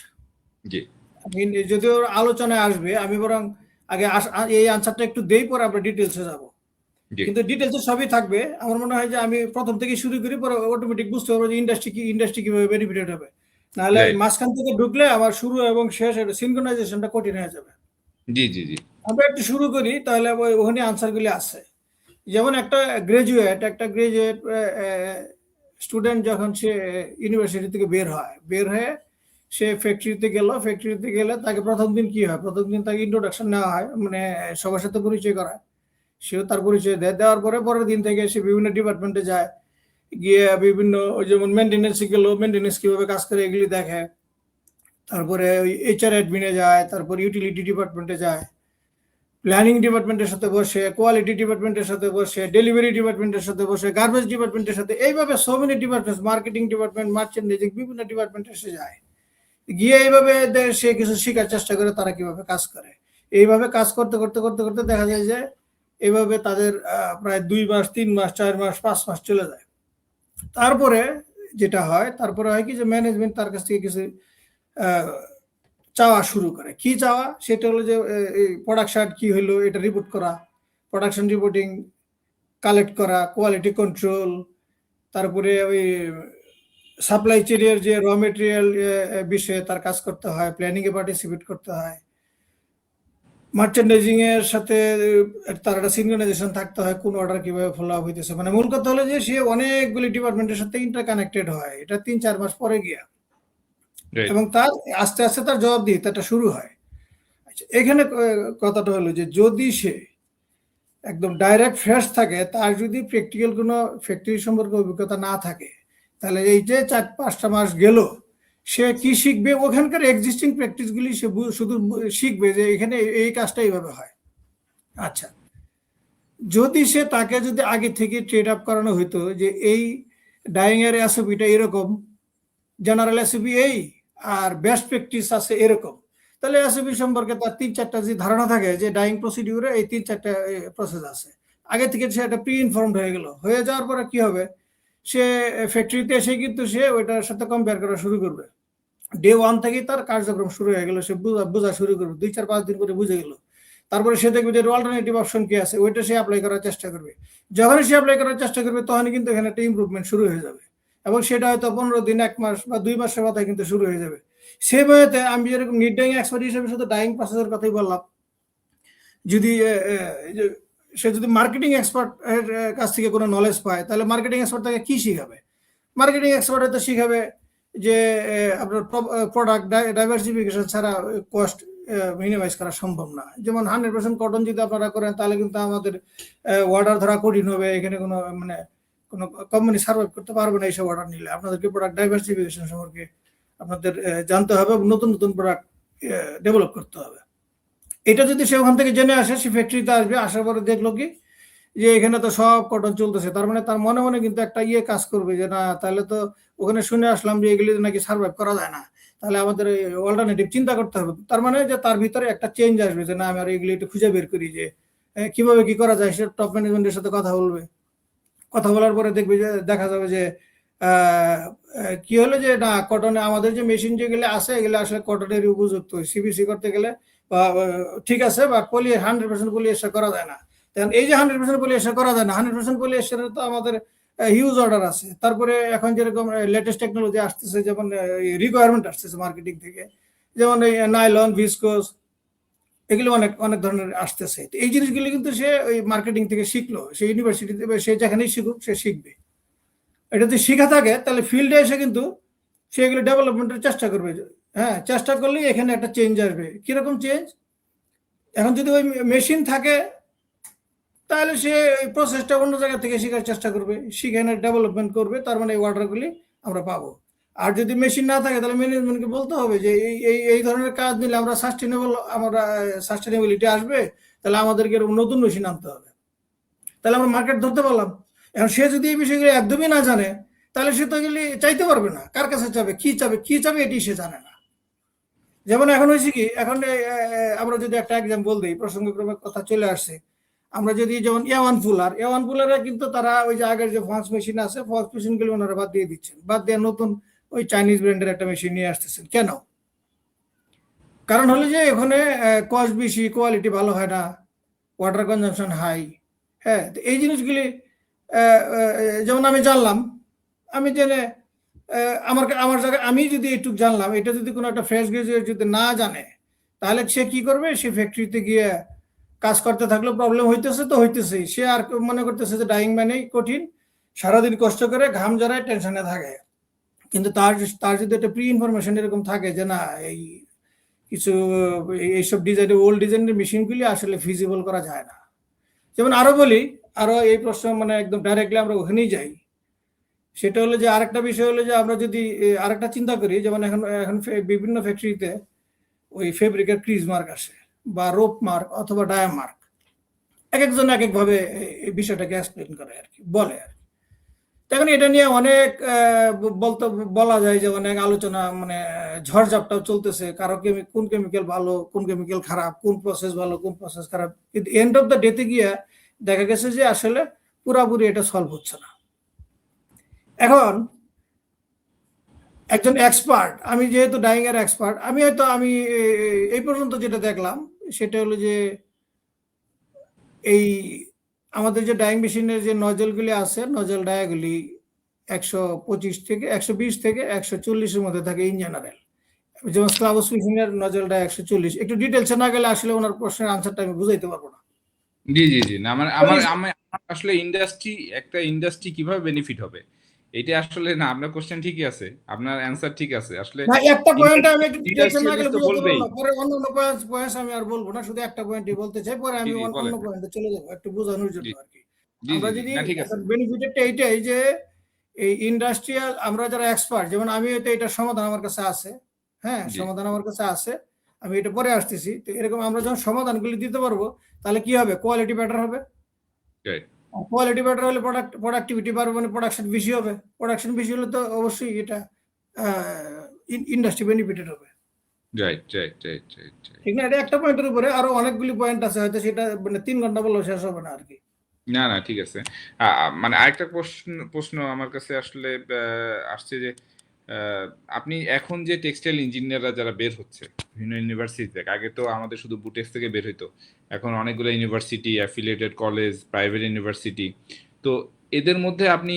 জি যদিও আলোচনায় আসবে আমি বরং আগে এই আনসারটা একটু দেই, পরে আমরা ডিটেলসে যাব। জি কিন্তু ডিটেলসে সবই থাকবে। আমার মনে হয় যে আমি প্রথম থেকে শুরু করি, পরে অটোমেটিক বুঝতে পারবো যে ইন্ডাস্ট্রি কিভাবে বেনিফিটেড হবে। নাহলে রাইট মাঝখান থেকে ঢুকলে আমার শুরু এবং শেষ সিনক্রোনাইজেশনটা কঠিন হয়ে যাবে। জি জি জি আমরা একটু শুরু করি, তাহলে ওখানে আনসারগুলি আছে। যেমন একটা গ্রাজুয়েট স্টুডেন্ট যখন সে ইউনিভার্সিটি থেকে বের হয়ে সে ফ্যাক্টরিতে গেলে তাকে প্রথম দিন কি হয়, প্রথম দিন তাকে ইন্ট্রোডাকশন নেওয়া হয়, মানে সবার সাথে পরিচয় করায়। সেও তার পরিচয় দেওয়ার পরে পরের দিন থেকে সে বিভিন্ন ডিপার্টমেন্টে যায়, গিয়ে বিভিন্ন ওই যেমন মেনটেনেন্সে গেল, মেনটেনেন্স কিভাবে কাজ করে এগুলি দেখে। তারপরে ওই এইচআর অ্যাডমিনে যায়, তারপর ইউটিলিটি ডিপার্টমেন্টে যায়, প্ল্যানিং ডিপার্টমেন্টের সাথে বসে, কোয়ালিটি ডিপার্টমেন্টের সাথে বসে, ডেলিভারি ডিপার্টমেন্টের সাথে বসে, গার্বেজ ডিপার্টমেন্টের সাথে, এইভাবে so many department, marketing department, merchandising, বিভিন্ন ডিপার্টমেন্টে সে যায়। গিয়ে এইভাবে সে কিছু শেখার চেষ্টা করে তারা কিভাবে কাজ করে। এইভাবে কাজ করতে করতে করতে করতে দেখা যায় যে এইভাবে তাদের প্রায় 2 মাস, 3 মাস, 4 মাস, 5 মাস চলে যায়। তারপরে যেটা হয়, তারপরে হয় কি যে ম্যানেজমেন্ট তার কাছ থেকে কিছু চাওয়া শুরু করে। কি চাওয়া? সেটা হলো যে প্রোডাকশন কি হলো এটা রিপোর্ট করা, প্রোডাকশন রিপোর্টিং কালেক্ট করা, কোয়ালিটি কন্ট্রোল, তারপরে ওই সাপ্লাই চেনের যে র মেটেরিয়াল বিষয়ে তার কাজ করতে হয়, প্ল্যানিং এ পার্টিসিপেট করতে হয়, মার্চেন্ডাইজিং এর সাথে তার একটা সিনক্রোনাইজেশন থাকতে হয়, কোন অর্ডার কিভাবে ফলো আপ হইতেছে। মানে মূল কথা হলো যে সে অনেকগুলি ডিপার্টমেন্টের সাথে ইন্টারকানেক্টেড হয়, এটা 3-4 মাস পরে গিয়া, রাইট এবং তার আস্তে আস্তে তার জবাবদিহিতাটা শুরু হয়। আচ্ছা, এখানে কথাটা হলো যে যদি সে একদম ডাইরেক্ট ফ্রেশ থাকে, তার যদি প্র্যাকটিক্যাল কোনো ফ্যাক্টরি সম্পর্কে অভিজ্ঞতা না থাকে, তাহলে এই যে 4-5টা মাস গেল, সে কি শিখবে? ওখানকার এক্সিস্টিং প্র্যাকটিসগুলি সে শুধু শিখবে যে এখানে এই কাজটা এইভাবে হয়। আচ্ছা, যদি তাকে যদি আগে থেকে ট্রেড আপ করানো হইতো যে এই ডাইং এর এসওপিটা এরকম, জেনারেল এসওপি এই, আর বেস্ট প্র্যাকটিস আছে এরকম, তাহলে এসওপি সম্পর্কে তার 3-4টা যে ধারণা থাকে যে ডাইং প্রসিডিউরে এই 3-4টা প্রসেস আছে, আগে থেকে সে একটা প্রি ইনফর্মড হয়ে গেল। হয়ে যাওয়ার পরে কি হবে, সে ফ্যাক্টরিতে এসে কিন্তু সে ওইটার সাথে কম্পেয়ার করা শুরু করবে। ডে 1 থেকেই তার কার্যক্রম শুরু হয়ে গেল, সে বোঝা শুরু করবে, 2-4-5 দিন করে বুঝে গেল। তারপরে সে দেখবে যে অল্টারনেটিভ অপশন কি আছে, ওইটা সে অ্যাপ্লাই করার চেষ্টা করবে। যখনই সে অ্যাপ্লাই করার চেষ্টা করবে তখনই কিন্তু এখানে একটা ইমপ্রুভমেন্ট শুরু হয়ে যাবে, এবং সেটা হয়তো 15 দিন, 1 মাস বা 2 মাসের মাথায় কিন্তু শুরু হয়ে যাবে। সে বইতে আমি যেরকম নিট ডাইং এক্সপার্ট হিসেবে শুধু ডাইং প্রসেসের কথাই বললাম, যদি সে যদি মার্কেটিং এক্সপার্ট এর কাছ থেকে কোনো নলেজ পায়, তাহলে মার্কেটিং এক্সপার্ট তাকে কি শিখাবে? মার্কেটিং এক্সপার্ট হয়তো শিখাবে যে আপনার প্রোডাক্ট ডাইভার্সিফিকেশন ছাড়া কস্ট মিনিমাইজ করা সম্ভব না। যেমন 100% কটন যদি আপনারা করেন, তাহলে কিন্তু আমাদের অর্ডার ধরা কঠিন হবে। এখানে কোনো মানে কোনো কোম্পানি সার্ভাইভ করতে পারবে না এইসব অর্ডার নিলে। আপনাদেরকে প্রোডাক্ট ডাইভার্সিফিকেশন সম্পর্কে আপনাদের জানতে হবে, নতুন নতুন প্রোডাক্ট ডেভেলপ করতে হবে। এটা যদি সে ওখান থেকে জেনে আসে, সে ফ্যাক্টরিতে আসবে, আসার পরে দেখলো কি যে এখানে তো সব কটন চলতেছে, তার মানে তার মনে মনে কিন্তু একটা ইয়ে কাজ করবে যে না, তাহলে তো ওখানে শুনে আসলাম যে এগুলি নাকি সার্ভাইভ করা যায় না, তাহলে আমাদের অল্টারনেটিভ চিন্তা করতে হবে। তার মানে যে তার ভিতরে একটা চেঞ্জ আসবে যে না, আমি আর এগুলি একটু খুঁজে বের করি যে কিভাবে কি করা যায়, সে টপ ম্যানেজমেন্টের সাথে কথা বলবে। কথা বলার পরে দেখবে যে দেখা যাবে যে কি হলো যে না, কটনে আমাদের যে মেশিন যেগুলো আছে এগুলো আসলে কটনের উপযুক্ত, সিবিসি করতে গেলে বা ঠিক আছে, বা 100% পলিয়েস্টার করা যায় না। কারণ এই যে 100% পলিয়েস্টার করা যায় না, 100% পলিয়েস্টারের তো আমাদের হিউজ অর্ডার আছে। তারপরে এখন যেরকম লেটেস্ট টেকনোলজি আসতেছে, যেমন রিকোয়ারমেন্ট আসতেছে মার্কেটিং থেকে, যেমন এই নাইলন, ভিসকোস, এগুলো অনেক অনেক ধরনের আসতেছে। এই জিনিসগুলো কিন্তু সে ওই মার্কেটিং থেকে শিখলো, সে ইউনিভার্সিটিতে সে যেখানেই শিখুক সে শিখবে। এটা যদি শিখা থাকে তাহলে ফিল্ডে এসে কিন্তু সে এগুলো ডেভেলপমেন্টের চেষ্টা করবে। হ্যাঁ, চেষ্টা করলেই এখানে একটা চেঞ্জ আসবে। কিরকম চেঞ্জ? এখন যদি ওই মেশিন থাকে তাহলে সে এই প্রসেসটা অন্য জায়গা থেকে শেখার চেষ্টা করবে, সেখানে ডেভেলপমেন্ট করবে, তার মানে এই অর্ডারগুলি আমরা পাবো। আর যদি মেশিন না থাকে তাহলে ম্যানেজমেন্টকে বলতে হবে যে এই ধরনের কাজ নিলে আমরা সাস্টেনেবিলিটি আসবে, তাহলে আমাদেরকে এরকম নতুন মেশিন আনতে হবে। তাহলে আমরা মার্কেট ধরতে পারলাম। এখন সে যদি এই বিষয়গুলো একদমই না জানে তাহলে সে তো এগুলি চাইতে পারবে না। কার কাছে চাবে, কি চাবে এটি সে জানে না। যেমন এখন হয়েছে কি, এখন আমরা যদি একটা এক্সাম্পল দিই, প্রসঙ্গক্রমে কথা চলে আসছে, আমরা যদি যেমন এ ওয়ান পুলারে কিন্তু তারা ওই যে আগের যে ফক্স মেশিন আছে, ফক্স মেশিনগুলো ওনারা বাদ দিয়ে দিচ্ছেন, বাদ দিয়ে নতুন ওই চাইনিজ ব্র্যান্ডের একটা মেশিন নিয়ে আসতেছেন। কেন? কারণ হলো যে ওখানে কস্ট বেশি, কোয়ালিটি ভালো হয় না, ওয়াটার কনজাম্পশন হাই। হ্যাঁ, তো এই জিনিসগুলি যেমন আমি জানলাম, আমি জেনে আমার আমার জায়গায় আমি যদি একটু জানলাম, এটা যদি কোনো একটা ফ্রেশ গ্রাজুয়েট যদি না জানে তাহলে সে কি করবে? সে ফ্যাক্টরিতে গিয়ে কাজ করতে থাকলো, প্রবলেম হইতেছে তো হইতেছেই, সে আর মনে করতেছে যে ডাইং মানেই কঠিন, সারাদিন কষ্ট করে ঘাম জড়ায় টেনশনে থাকে। কিন্তু তার তার যদি একটা প্রি ইনফরমেশন এরকম থাকে যে না, এই কিছু এইসব ডিজাইনের ওল্ড ডিজাইনের মেশিনগুলি আসলে ফিজিবল করা যায় না। যেমন আরো বলি, আরো এই প্রশ্ন মানে একদম ডাইরেক্টলি আমরা ওখানেই যাই। সেটা হলো যে আরেকটা বিষয় হলো যে আমরা যদি আরেকটা চিন্তা করি, যেমন এখন এখন বিভিন্ন ফ্যাক্টরিতে ওই ফেব্রিকের ক্রিজ মার্ক আসে বা রোপ মার্ক অথবা ডায়া মার্ক, এক একজন এক একভাবে এই বিষয়টাকে এক্সপ্লেন করে আর কি, বলে আর কি। তখন এটা নিয়ে অনেক বলতে বলা যায় যে অনেক আলোচনা, মানে ঝড়ঝাপটাও চলতেছে, কারো কোন কেমিক্যাল ভালো, কোন কেমিক্যাল খারাপ, কোন প্রসেস ভালো, কোন প্রসেস খারাপ। কিন্তু এন্ড অফ দ্য ডেতে গিয়ে দেখা গেছে যে আসলে পুরাপুরি এটা সলভ হচ্ছে না। এখন একজন এক্সপার্ট, আমি যেহেতু ডাইং এর এক্সপার্ট, আমি এই পর্যন্ত যেটা দেখলাম সেটা হলো যে এই আমাদের যে ডাইং মেশিনের যে নজলগুলি আছে, নজল ডায়াগুলি 120 থেকে 140-এর মধ্যে থাকে ইন জেনারেল। যেমন স্ক্লাভস মেশিনের নজল ডায়া 140। একটু ডিটেলসে না গেলে আসলে ওনার প্রশ্নের আনসারটা আমি বুঝাইতে পারবো না। জি জি জি না, আমার আসলে ইন্ডাস্ট্রি কিভাবে বেনিফিট হবে এটা আসলে না, আপনার কোশ্চেন ঠিকই আছে, আপনার অ্যান্সার ঠিক আছে আসলে। না, একটা পয়েন্টে আমি একটু ডিটেলসে না গেলে তো বুঝাতে বলবেই। পারবো না, পরে অন্য পয়েন্টস আমি আর বলবো না, শুধু একটা পয়েন্টই বলতে চাই, পরে জি আমি জি অন্য বলেন। পয়েন্টে চলে যাবো একটু বোঝানোর জন্য জি আর কি। জি জি আমরা জি যদি না, ঠিক আছে। বেনিফিটটা এইটাই যে এই ইন্ডাস্ট্রিয়াল, আমরা যারা এক্সপার্ট, যেমন আমি তো এটার সমাধান আমার কাছে আছে। হ্যাঁ, জি সমাধান আমার কাছে আছে, আমি এটা পরে আসতেছি। তো এরকম আমরা যখন সমাধানগুলি দিতে পারবো তাহলে কি হবে? কোয়ালিটি বেটার হবে। রাইট কোয়ালিটি বেটার হলে প্রোডাক্টিভিটি বাড়বে, মানে প্রোডাকশন বেশি হবে। প্রোডাকশন বেশি হলে তো অবশ্যই এটা ইন্ডাস্ট্রি বেনিফিটেড হবে। Right right right right. ঠিক না? এটা একটা পয়েন্টের উপরে আরো অনেকগুলি পয়েন্ট আছে, হয়তো সেটা মানে 3 ঘন্টা বললেও শেষ হবে না আর কি। না না, ঠিক আছে। মানে আরেকটা প্রশ্ন আমার কাছে আসলে আসছে যে আপনি এখন যে টেক্সটাইল ইঞ্জিনিয়াররা যারা বের হচ্ছে বিভিন্ন ইউনিভার্সিটি থেকে, আগে তো আমাদের শুধু বুটেক্স থেকে বের হইতো, এখন অনেকগুলো university, affiliated college, private university, তো এদের মধ্যে আপনি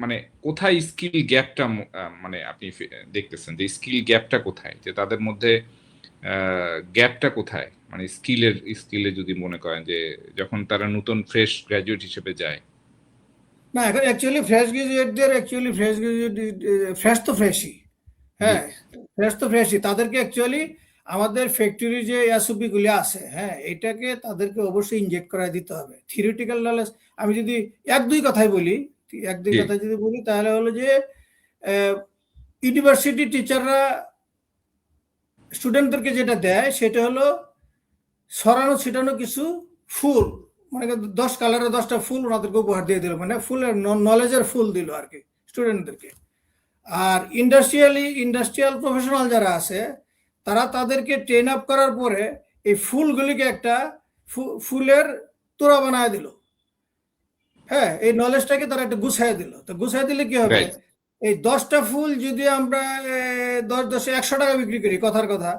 মানে কোথায় স্কিল গ্যাপটা মানে আপনি দেখতেছেন যে স্কিল গ্যাপটা কোথায়, যে তাদের মধ্যে গ্যাপটা কোথায়, মানে স্কিলে যদি মনে করেন যে যখন তারা নতুন ফ্রেশ গ্র্যাজুয়েট হিসেবে যায়। না, এখন অ্যাকচুয়ালি ফ্রেশ তো ফ্রেশই। জি হ্যাঁ, ফ্রেশ তো ফ্রেশই, তাদেরকে অ্যাকচুয়ালি আমাদের ফ্যাক্টরি যে এসওপি গুলি আছে, হ্যাঁ, এটাকে তাদেরকে অবশ্যই ইনজেক্ট করায় দিতে হবে। থিওরিটিক্যাল নলেজ আমি যদি এক দুই কথাই বলি, জি যদি বলি তাহলে হলো যে ইউনিভার্সিটি টিচাররা স্টুডেন্টদেরকে যেটা দেয় সেটা হলো ছড়ানো ছিটানো কিছু ফুল, মানে 10 কালারের 10টা ফুল ওনাদেরকে উপহার দিয়ে দিল, মানে ফুলের নলেজের ফুল দিল আর কি স্টুডেন্টদেরকে। আর ইন্ডাস্ট্রিয়াল প্রফেশনাল যারা আছে তারা তাদেরকে ট্রেন আপ করার পরে এই ফুলগুলিকে একটা ফুলের তোড়া বানায় দিল। হ্যাঁ, এই নলেজটাকে তারা একটা গুছাই দিল। তো গুছাই দিলে কি হবে, এই 10টা ফুল যদি আমরা 10 100 টাকা বিক্রি করি, কথার কথা,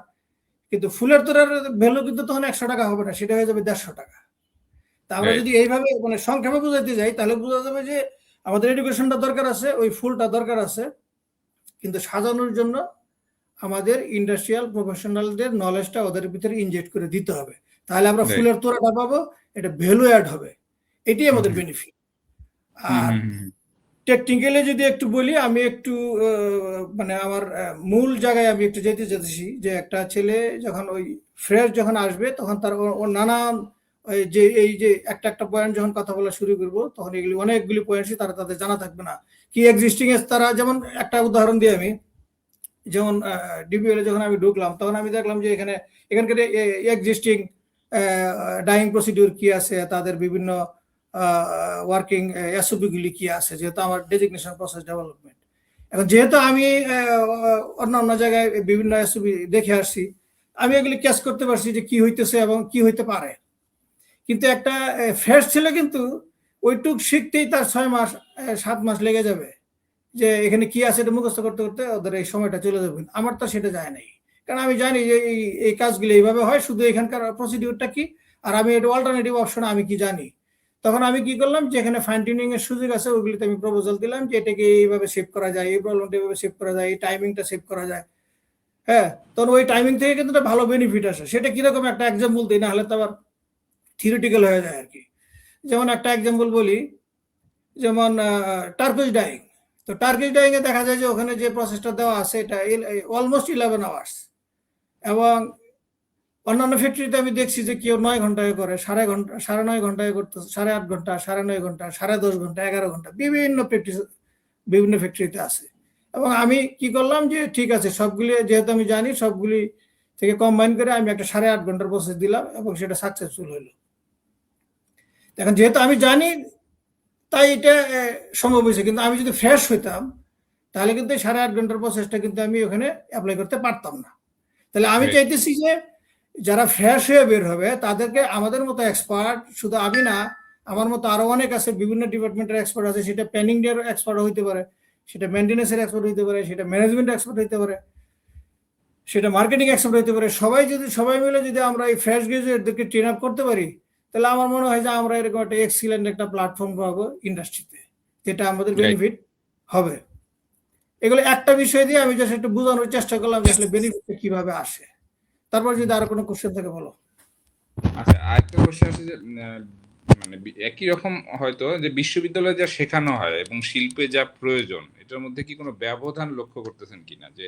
কিন্তু ফুলের তোড়ার ভ্যালু কিন্তু তখন 100 টাকা হবে না, সেটা হয়ে যাবে 150 টাকা। তা আমরা যদি এইভাবে মানে সংক্ষেপে বুঝাইতে যাই তাহলে বোঝা যাবে যে আমাদের এডুকেশনটা দরকার আছে, ওই ফুলটা দরকার আছে, কিন্তু সাজানোর জন্য আমাদের ইন্ডাস্ট্রিয়াল প্রফেশনালদের নলেজটা ওদের ভিতরে ইনজেক্ট করে দিতে হবে, তাহলে আমরা ফুলের তোড়াটা পাবো, এটা ভ্যালু অ্যাড হবে, এটাই আমাদের বেনিফিট। আর টেকনিক্যালি যদি একটু বলি, আমি একটু মানে আমার মূল জায়গায় আমি একটু যেতে চাইছি, যে একটা ছেলে যখন ওই ফ্রেশ যখন আসবে তখন তার নানান এই যে একটা পয়েন্ট যখন কথা বলা শুরু করবো তখন এগুলি অনেকগুলি পয়েন্টই তাদের জানা থাকবে না। কি এক্সিস্টিং এর তারা, যেমন একটা উদাহরণ দিই আমি, যেমন ডিবিএল যখন আমি ঢুকলাম তখন আমি দেখলাম যে এখানকার এক্সিস্টিং ডাইং প্রসিডিউর কি আছে, তাদের বিভিন্ন ওয়ার্কিং এসওপি গুলি কি আছে, যেহেতু আমার ডেজিগনেশন প্রসেস ডেভেলপমেন্ট। এখন যেহেতু আমি অন্য জায়গায় বিভিন্ন এসওপি দেখে আসছি, আমি এগুলি ক্যাচ করতে পারছি যে কি হইতেছে এবং কি হইতে পারে। কিন্তু একটা ফ্রেশ ছেলে কিন্তু ওইটুক শিখতেই তার 6 মাস 7 মাস লেগে যাবে, যে এখানে কি আছে এটা মুখস্থ করতে করতে ওদের এই সময়টা চলে যাবে। আমার তো সেটা যায় নাই, কারণ আমি জানি যে এই কাজগুলো এইভাবে হয়, শুধু এখানকার প্রসিডিউরটা কি, আর আমি এটা অল্টারনেটিভ অপশন আমি কি জানি। তখন আমি কি করলাম, যে এখানে ফাইন টিউনিং এর সুযোগ আছে ওইগুলিতে আমি প্রপোজাল দিলাম যে এটাকে এইভাবে সেভ করা যায়, এই প্রবলেমটা এইভাবে সেভ করা যায়, এই টাইমিংটা সেভ করা যায়। হ্যাঁ, তখন ওই টাইমিং থেকে কিন্তু একটা ভালো বেনিফিট আসে। সেটা কিরকম একটা এক্সাম্পল দিই, না হলে তো আবার থিওরিটিক্যাল হয়ে যায় আর কি। যেমন একটা এক্সাম্পল বলি, যেমন টার্কিশ ডাইং। তো টার্কিশ ডাইং এ দেখা যায় যে ওখানে যে প্রসেসটা দেওয়া আছে এটা অলমোস্ট 11 আওয়ার্স, এবং অন্যান্য ফ্যাক্টরিতে আমি দেখছি যে কেউ 9 ঘন্টায় করে, 9.5 ঘন্টায় করতে, 8.5 ঘন্টা, 9.5 ঘন্টা, 10.5 ঘন্টা, 11 ঘন্টা, বিভিন্ন ফ্যাক্টরিতে আছে। এবং আমি কি করলাম যে ঠিক আছে, সবগুলি যেহেতু আমি জানি, সবগুলি থেকে কম্বাইন করে আমি একটা 8.5 ঘন্টার প্রসেস দিলাম এবং সেটা সাকসেসফুল হলো। এখন যেহেতু আমি জানি তাই এটা সম্ভব হয়েছে, কিন্তু আমি যদি ফ্রেশ হইতাম তাহলে কিন্তু 8.5 ঘন্টার প্রসেসটা কিন্তু আমি ওখানে অ্যাপ্লাই করতে পারতাম না। তাহলে আমি চাইতেছি যে যারা ফ্রেশ হয়ে বের হবে তাদেরকে আমাদের মতো এক্সপার্ট, শুধু আমি না, আমার মতো আরো অনেক আছে, বিভিন্ন ডিপার্টমেন্টের এক্সপার্ট আছে, সেটা প্ল্যানিং এর এক্সপার্ট হইতে পারে, সেটা মেইনটেনেন্সের এক্সপার্ট হইতে পারে, সেটা ম্যানেজমেন্ট এক্সপার্ট হইতে পারে, সেটা মার্কেটিং এক্সপার্ট হইতে পারে। সবাই মিলে যদি আমরা এই ফ্রেশ গ্রাজুয়েটদেরকে ট্রেন আপ করতে পারি, তাহলে আমার মনে হয় যে আমরা এরকম একটা এক্সিলেন্ট একটা প্ল্যাটফর্ম পাবো ইন্ডাস্ট্রিতে, যেটা আমাদের বেনিফিট হবে। এগুলো একটা বিষয় দিয়ে আমি জাস্ট একটু বোঝানোর চেষ্টা করলাম যে আসলে বেনিফিটটা কিভাবে আসে। তারপর যদি আরো কোনো কোশ্চেন থাকে বলো। আচ্ছা, আরেকটা কোশ্চেন আছে যে মানে একই রকম হয়তো যে বিশ্ববিদ্যালয়ে যা শেখানো হয় এবং শিল্পে যা প্রয়োজন, এটার মধ্যে কি কোনো ব্যবধান লক্ষ্য করতেছেন কিনা? যে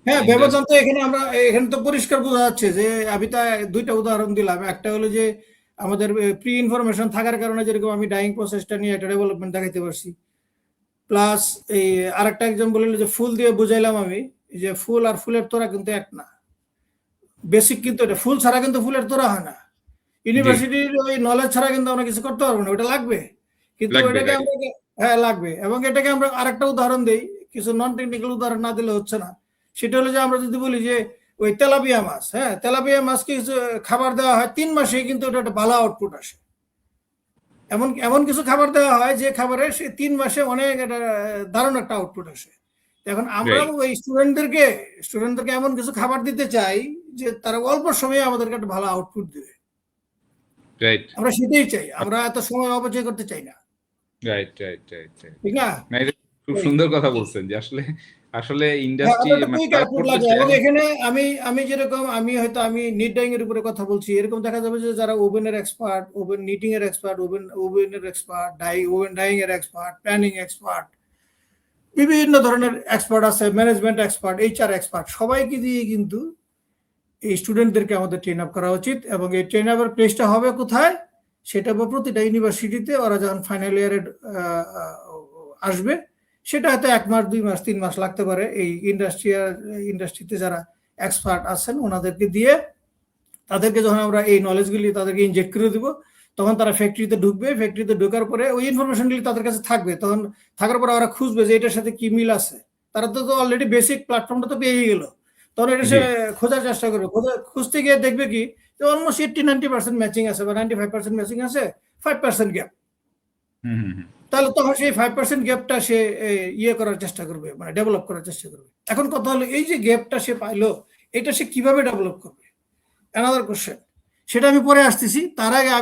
হ্যাঁ, ব্যবধান তো এখানে তো পরিষ্কার বোঝা যাচ্ছে যে আমি তা 2টা উদাহরণ দিলাম। একটা হলো যে আমাদের প্রি ইনফরমেশন থাকার কারণে যেরকম আমি ডাইং প্রসেসটা নিয়ে একটা ডেভেলপমেন্ট দেখাইতে পারছি, প্লাস এই আরেকটা এক্সাম্পল হলো যে ফুল দিয়ে বুঝাইলাম আমি যে ফুল আর ফুলের তোড়া কিন্তু এক না, বেসিক কিন্তু এটা, ফুল ছাড়া কিন্তু ফুলের তোড়া হয় না। ইউনিভার্সিটির ওই নলেজ ছাড়া কিন্তু আমরা কিছু করতে পারবো না, ওটা লাগবে। কিন্তু এটাকে আমরা, হ্যাঁ লাগবে, এবং এটাকে আমরা আরেকটা উদাহরণ দেই, কিছু নন টেকনিক্যাল উদাহরণ না দিলে হচ্ছে না। সেটা হলো যে আমরা যদি বলি যে ওই তেলাপিয়া মাছ, হ্যাঁ তেলাপিয়া মাছকে কিছু খাবার দেওয়া হয় 3 মাসে, কিন্তু ওটা একটা ভালো আউটপুট আসে। এমন কিছু খাবার দেওয়া হয় যে খাবারে সে 3 মাসে অনেক একটা দারুণ একটা আউটপুট আসে। এখন আমরা ওই স্টুডেন্টদেরকে এমন কিছু খাবার দিতে চাই যে তারা অল্প সময়ে আমাদেরকে একটা ভালো আউটপুট দেবে। আমরা সেটাই চাই, আমরা এত সময় অপচয় করতে চাই না। রাইট। ঠিক না? খুব সুন্দর কথা বলছেন যে আসলে ইন্ডাস্ট্রি এবং এখানে আমি যেরকম আমি নিট ডাইং এর উপরে কথা বলছি, এরকম দেখা যাবে যে যারা ওভেনের এক্সপার্ট, ওভেন নিটিং এর এক্সপার্ট, ওভেনের এক্সপার্ট, ওভেন ডাইং এর এক্সপার্ট, প্ল্যানিং এক্সপার্ট, বিভিন্ন ধরনের এক্সপার্ট আছে, ম্যানেজমেন্ট এক্সপার্ট, এইচআর এক্সপার্ট, সবাইকে দিয়ে কিন্তু এই স্টুডেন্টদেরকে আমাদের ট্রেন আপ করা উচিত। এবং এই ট্রেন আপের প্লেসটা হবে কোথায়, সেটা প্রতিটা ইউনিভার্সিটিতে ওরা যখন ফাইনাল ইয়ারে আসবে, সেটা হয়তো 1 মাস 2 মাস 3 মাস লাগতে পারে। এই ইন্ডাস্ট্রিতে যারা এক্সপার্ট আছেন ওনাদেরকে দিয়ে তাদেরকে যখন আমরা এই নলেজগুলি তাদেরকে ইনজেক্ট করে দিব, তখন তারা ফ্যাক্টরিতে ঢুকবে, ফ্যাক্টরিতে ঢোকার পরে ওই ইনফরমেশনগুলি তাদের কাছে থাকবে, তখন থাকার পরে ওরা খুঁজবে যে এটার সাথে কি মিল আছে। তারা তো অলরেডি বেসিক প্ল্যাটফর্মটা তো পেয়ে গেল, তখন এটা সে খোঁজার চেষ্টা করবে, খুঁজতে গিয়ে দেখবে কি যে অলমোস্ট 80-90% ম্যাচিং আছে বা 95% ম্যাচিং আছে, 5% গ্যাপ। তাহলে তখন সেই 5% গ্যাপটা সে ইয়ে করার চেষ্টা করবে, মানে ডেভেলপ করার চেষ্টা করবে। এখন কথা হলো এই যে গ্যাপটা সে পাইলো, এটা সে কিভাবে ডেভেলপ করবে, অ্যানাদার কোশ্চেন, সেটা আমি পরে আসতেছি। তার আগে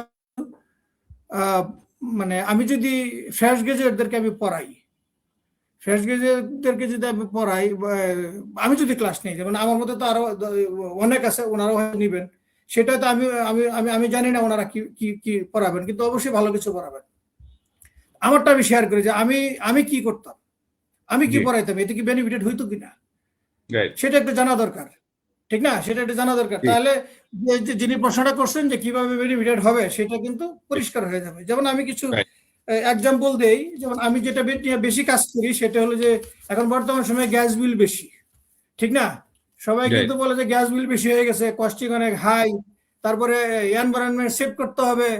মানে আমি যদি ফ্রেশ গ্রাজুয়েটদেরকে আমি পড়াই, ফ্রেশ গ্রাজুয়েটদেরকে যদি আমি পড়াই, আমি যদি ক্লাস নিই, যেমন আমার মধ্যে তো আরো অনেক আছে, ওনারাও হয়তো নিবেন, সেটা তো আমি আমি আমি আমি জানি না ওনারা কি কি কি পড়াবেন, কিন্তু অবশ্যই ভালো কিছু পড়াবেন। আমারটা আমি শেয়ার করি যে আমি কি করতাম, আমি কি পড়াইতাম, এতে কি বেনিফিটেড হইতো কিনা, সেটা একটু জানা দরকার, ঠিক না? সেটা একটু জানা দরকার। তাহলে যিনি প্রশ্নটা করছেন যে কিভাবে বেনিফিটেড হবে, সেটা কিন্তু পরিষ্কার হয়ে যাবে। যেমন আমি কিছু এক্সাম্পল দেই, যেমন আমি যেটা বেশি কাজ করি সেটা হলো যে এখন বর্তমান সময়ে গ্যাস বিল বেশি, ঠিক না? সবাই কিন্তু বলে যে গ্যাস বিল বেশি হয়ে গেছে, কস্টিং অনেক হাই, তারপরে এনভায়রনমেন্ট সেভ করতে হবে,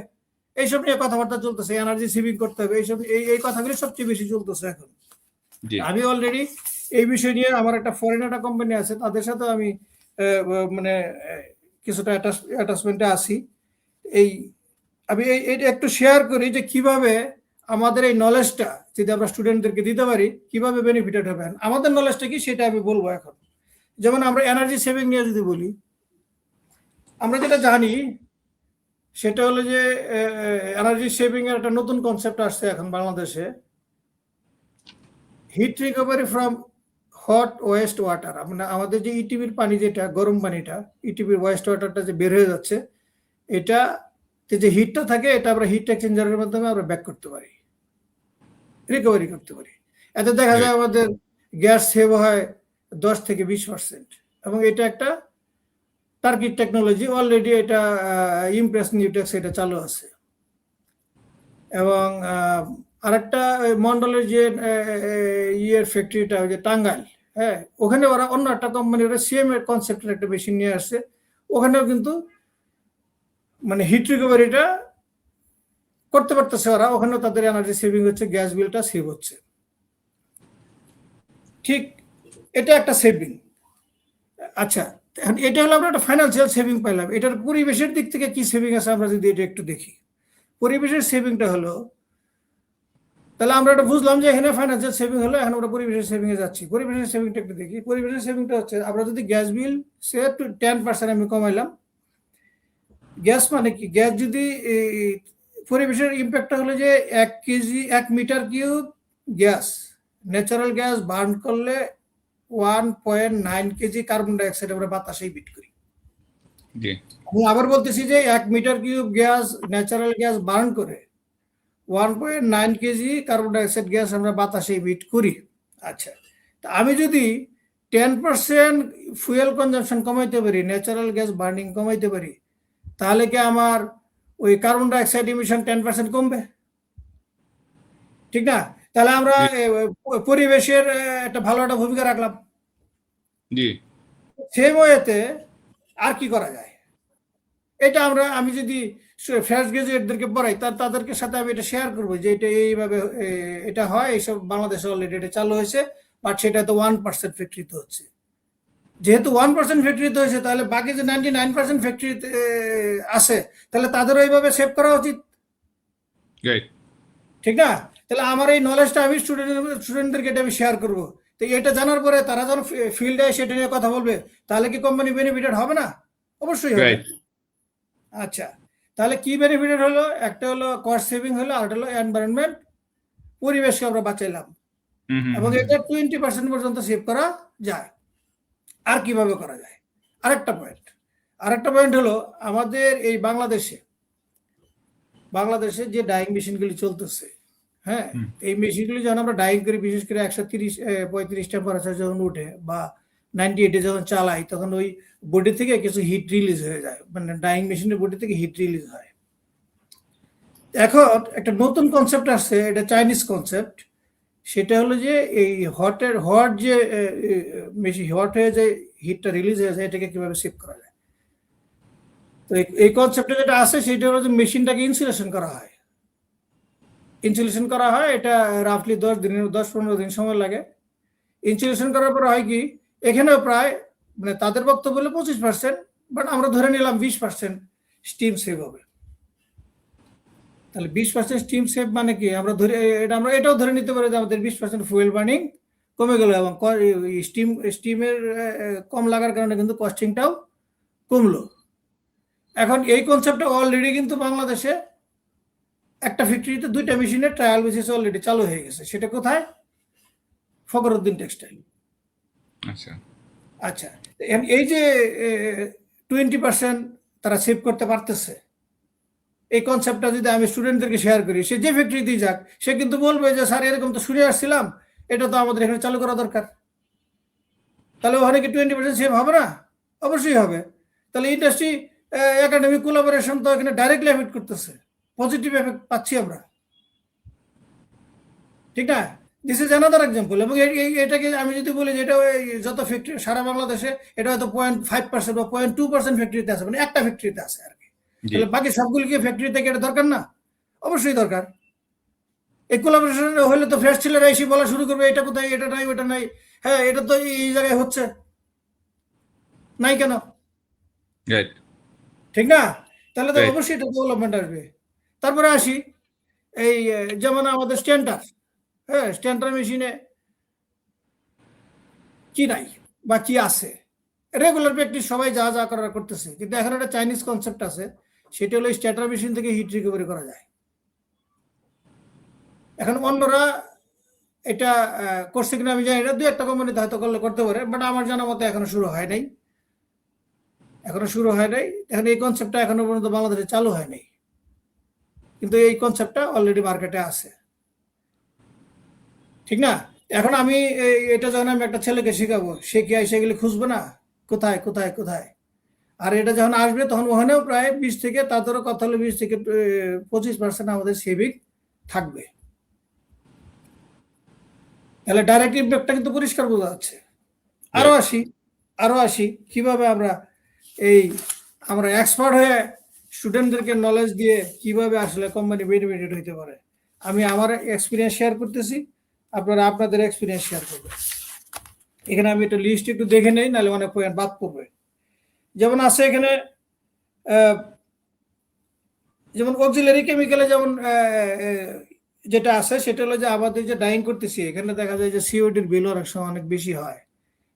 এইসব নিয়ে কথাবার্তা চলতেছে, এনার্জি সেভিং করতে হবে, এইসব এই কথাগুলি সবচেয়ে বেশি চলতেছে এখন। আমি অলরেডি এই বিষয় নিয়ে আমার একটা ফরেন একটা কোম্পানি আছে, তাদের সাথে আমি মানে কিছুটা অ্যাটাচমেন্টে আছি। আমি এইটা একটু শেয়ার করি যে কিভাবে আমাদের এই নলেজটা যদি আমরা স্টুডেন্টদেরকে দিতে পারি, কিভাবে বেনিফিটেড হবে। আমাদের নলেজটা কি সেটা আমি বলবো এখন। যেমন আমরা এনার্জি সেভিং নিয়ে যদি বলি, আমরা যেটা জানি সেটা হলো যে এনার্জি সেভিং এর একটা নতুন কনসেপ্ট আসছে এখন বাংলাদেশে, heat recovery from hot waste water. আমাদের যে ইটিভির পানি, যেটা গরম পানিটা, ইটিভির ওয়েস্ট ওয়াটারটা যে বের হয়ে যাচ্ছে, এটা যে হিটটা থাকে, এটা আমরা হিট এক্সচেঞ্জারের মাধ্যমে আমরা ব্যাক করতে পারি, রিকভারি করতে পারি। এতে দেখা যায় আমাদের গ্যাস সেভ হয় 10-20%, এবং এটা একটা টার্কির টেকনোলজি, অলরেডি এটা ইমপ্রেস নিউটেক্স এটা চালু আছে। এবং আরেকটা মন্ডলের যে ইয়ের ফ্যাক্টরিটা, ওই যে টাঙ্গাইল, হ্যাঁ, ওখানে ওরা অন্য একটা কোম্পানির সিএম এর কনসেপ্টের একটা মেশিন নিয়ে আসছে, ওখানেও কিন্তু মানে হিট রিকভারিটা করতে পারতেছে ওরা, ওখানেও তাদের এনার্জি সেভিং হচ্ছে, গ্যাস বিলটা সেভ হচ্ছে। ঠিক, এটা একটা সেভিং। আচ্ছা, এটা হলো আমরা একটা ফাইন্যান্সিয়াল সেভিং পাইলাম। এটার পরিবেশের দিক থেকে কি সেভিং আছে আমরা যদি এটা একটু দেখি। পরিবেশের সেভিংটা হলো, তাহলে আমরা এটা বুঝলাম যে এখানে ফাইন্যান্সিয়াল সেভিং হলো, এখন আমরা পরিবেশের সেভিং এ যাচ্ছি। পরিবেশের সেভিংটা একটু দেখি। পরিবেশের সেভিংটা হচ্ছে, আমরা যদি গ্যাস বিল সে 10% আমি কমাইলাম, গ্যাস মানে কি, গ্যাস যদি পরিবেশের ইম্প্যাক্টটা হলো যে 1 metre cube gas, natural gas burn করলে 1.9 কেজি কার্বন ডাইঅক্সাইড আমরা বাতাসে বিট করি। আমি আবার বলতেছি যে 1 metre cube gas, natural gas burn করে 1.9 কেজি কার্বন ডাইঅক্সাইড গ্যাস আমরা বাতাসে বিট করি। আচ্ছা, তা আমি যদি 10% ফুয়েল কনজাম্পশন কমাইতে পারি, ন্যাচারাল গ্যাস বার্নিং কমাইতে পারি, তাহলে কি আমার ওই কার্বন ডাইঅক্সাইড ইমিশন 10% কমবে, ঠিক না? তাহলে আমরা পরিবেশের একটা ভালো একটা ভূমিকা রাখলাম। সেম ওয়েতে আর কি করা যায়, এটা আমি যদি ফ্রেশ গ্রাজুয়েটদেরকে পড়াই, তাদেরকে সাথে আমি এটা শেয়ার করবো যে এটা এইভাবে এটা হয়, এইসব বাংলাদেশে অলরেডি এটা চালু হয়েছে, বাট সেটা তো 1% ফ্যাক্টরিতে হচ্ছে। যেহেতু 1% ফ্যাক্টরিতে হয়েছে, তাহলে বাকি যে 99% ফ্যাক্টরিতে আছে, তাহলে তাদেরও এইভাবে সেভ করা উচিত, ঠিক না? তাহলে আমার এই নলেজটা আমি স্টুডেন্টদেরকে এটা আমি শেয়ার করবো। তো এটা জানার পরে তারা যখন ফিল্ডে সেটা নিয়ে কথা বলবে, তাহলে কি কোম্পানি বেনিফিটেড হবে না? অবশ্যই হবে। আচ্ছা, তাহলে কি বেনিফিটেড হলো? একটা হলো কস্ট সেভিং হলো, আর হলো এনভায়রনমেন্ট, পরিবেশকে আমরা বাঁচাইলাম, এবং এটা 20% পর্যন্ত সেভ করা যায়। আর কিভাবে করা যায়? আরেকটা পয়েন্ট হলো, আমাদের এই বাংলাদেশে যে ডাইং মেশিনগুলি চলতেছে, হ্যাঁ, এই মেশিনগুলি যখন আমরা ডাইং করি, বিশেষ করে 135 টেম্পারেচার যখন উঠে বা 98 যখন চালাই, তখন ওই বডি থেকে কিছু হিট রিলিজ হয়ে যায়, মানে ডাইং মেশিনের বডি থেকে হিট রিলিজ হয়। এখন একটা নতুন কনসেপ্ট আসছে, এটা চাইনিজ কনসেপ্ট, সেটা হলো যে এই হট যে মেশিন হট হয়ে যে হিটটা রিলিজ হয়ে যায়, এটাকে কিভাবে সেভ করা যায়। তো এই কনসেপ্টে যেটা আছে সেটা হলো যে মেশিনটাকে ইনসুলেশন করা হয়। ইনসুলেশন করা হয়, এটা রাফলি 10-15 দিন সময় লাগে। ইনসুলেশন করার পর হয় কি, এখানেও প্রায় মানে তাদের বক্তব্য হলো 25%, বাট আমরা ধরে নিলাম 20% স্টিম সেভ হবে। তাহলে 20% স্টিম সেভ মানে কি, আমরা এটাও ধরে নিতে পারি যে আমাদের 20% ফুয়েল বার্নিং কমে গেল, এবং স্টিমের কম লাগার কারণে কিন্তু কস্টিংটাও কমলো। এখন এই কনসেপ্টটা অলরেডি কিন্তু বাংলাদেশে একটা ফ্যাক্টরিতে 2টা মেশিনের ট্রায়াল বেসিস অলরেডি চালু হয়ে গেছে। সেটা কোথায়? ফখরুদ্দিন টেক্সটাইল। আচ্ছা আচ্ছা, এই যে 20% তারা সেভ করতে পারতেছে, এই কনসেপ্টটা যদি আমি স্টুডেন্টদেরকে শেয়ার করি, সে যে ফ্যাক্টরিতেই যাক, সে কিন্তু বলবে যে স্যার এরকম তো শুনে আসছিলাম, এটা তো আমাদের এখানে চালু করা দরকার। তাহলে ওখানে কি 20% সেভ হবে না? অবশ্যই হবে। তাহলে ইন্ডাস্ট্রি একাডেমিক কোলাবোরেশন তো এখানে ডাইরেক্টলি এফেক্ট করতেছে, পজিটিভ এফেক্ট পাচ্ছি আমরা, ঠিক না? This is another example. এবং এটাকে আমি যদি বলি যে এটা যত ফ্যাক্টরি সারা বাংলাদেশে, এটা হয়তো 0.5% বা 0.2% ফ্যাক্টরিতে আছে, মানে একটা ফ্যাক্টরিতে আছে আর কি। তাহলে বাকি সবগুলিকে ফ্যাক্টরি থেকে এটা দরকার না? অবশ্যই দরকার। এই কোলাবোরেশন হলে তো ফ্রেশ ছেলেরা এসে বলা শুরু করবে, এটা কোথায়, এটা নাই, ওটা নাই, হ্যাঁ এটা তো এই জায়গায় হচ্ছে, নাই কেন? রাইট। ঠিক না? তাহলে তো Right. অবশ্যই এটা ডেভেলপমেন্ট আসবে। তারপরে আসি এই যেমন আমাদের স্ট্যান্ডার, হ্যাঁ স্ট্যান্ডার মেশিনে কি নাই বা কি আছে? রেগুলার প্র্যাকটিস সবাই যা যা করার করতেছে, কিন্তু এখন একটা চাইনিজ কনসেপ্ট আছে, সেটা হলো স্ট্যাটার মেশিন থেকে হিট রিকভারি করা যায়। এখন অন্যরা এটা করছে কিনা আমি জানি না, 2-1টা কোম্পানিতে হয়তো করলে করতে পারে, বাট আমার জানা মতো এখনো শুরু হয় নাই। এখন এই কনসেপ্টটা এখনো পর্যন্ত বাংলাদেশে চালু হয় নাই, কিন্তু এই কনসেপ্টটা অলরেডি মার্কেটে আছে, ঠিক না? এখন আমি এটা যখন আমি একটা ছেলেকে শেখাবো, সে কি সেগুলি খুঁজবে না কোথায় কোথায় কোথায়? আর এটা যখন আসবে তখন ওখানেও প্রায় 20 থেকে, তাদেরও কথা হলো 20 থেকে 25% আমাদের সেভিং থাকবে। তাহলে ডাইরেক্ট ইম্প্যাক্টটা কিন্তু পরিষ্কার বোঝা যাচ্ছে। আরো আসি কিভাবে আমরা এক্সপার্ট হয়ে স্টুডেন্টদেরকে নলেজ দিয়ে কিভাবে আসলে কোম্পানি বেনিফিটেড হইতে পারে। আমি আমার এক্সপিরিয়েন্স শেয়ার করতেছি, আপনারা আপনাদের এক্সপিরিয়েন্স শেয়ার করবেন। এখানে আমি একটা লিস্ট একটু দেখে নেই, নাহলে অনেক পয়েন্ট বাদ পড়বে। যেমন আছে এখানে যেমন অক্সিলারি কেমিক্যালে যেমন যেটা আছে সেটা হলো যে আমাদের যে ডাইং করতেছি, এখানে দেখা যায় যে সিওডির বিল অনেক সময় অনেক বেশি হয়,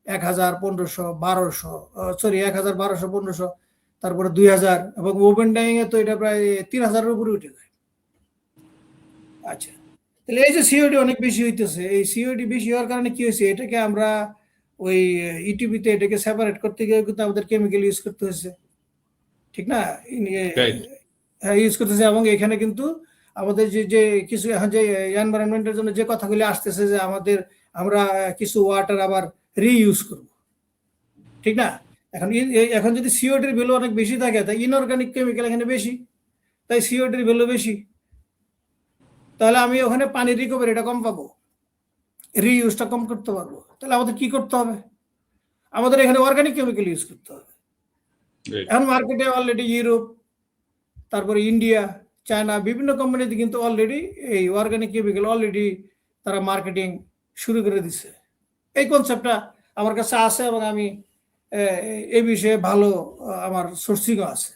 1000, 1500, 1200, সরি 1000, 1200, 1500, তারপরে 2000, এবং ওপেন ডাইং এ তো এটা প্রায় 3000-এর উপরে উঠে যায়। আচ্ছা, তাহলে এই যে সিওডি অনেক বেশি হইতেছে, এই সিওডি বেশি হওয়ার কারণে কি হয়েছে, এটাকে আমরা ওই ইটিভিতে এটাকে সেপারেট করতে গিয়ে কিন্তু আমাদের কেমিক্যাল ইউজ করতে হয়েছে, ঠিক না? হ্যাঁ ইউজ করতেছে। এবং এখানে কিন্তু আমাদের যে কিছু এখন যে এনভায়রনমেন্টের জন্য যে কথাগুলি আসতেছে, যে আমরা কিছু ওয়াটার আবার রিইউজ করব, ঠিক না? এখন যদি সিওডির ভ্যালু অনেক বেশি থাকে, তাই ইনঅর্গানিক কেমিক্যাল এখানে বেশি, তাই সিওডির ভ্যালু বেশি। তাহলে আমি ওখানে পানি রিকভারিটা কম পাবো, রিইউজটা কম করতে পারবো। তাহলে আমাদের কি করতে হবে? আমাদের এখানে অর্গানিক কেমিক্যাল ইউজ করতে হবে। এখন মার্কেটে অলরেডি ইউরোপ, তারপরে ইন্ডিয়া, চায়না, বিভিন্ন কোম্পানিতে কিন্তু অলরেডি এই অর্গানিক কেমিক্যাল অলরেডি তারা মার্কেটিং শুরু করে দিচ্ছে। এই কনসেপ্টটা আমার কাছে আছে, এবং আমি এই বিষয়ে ভালো আমার সোর্সিংও আছে।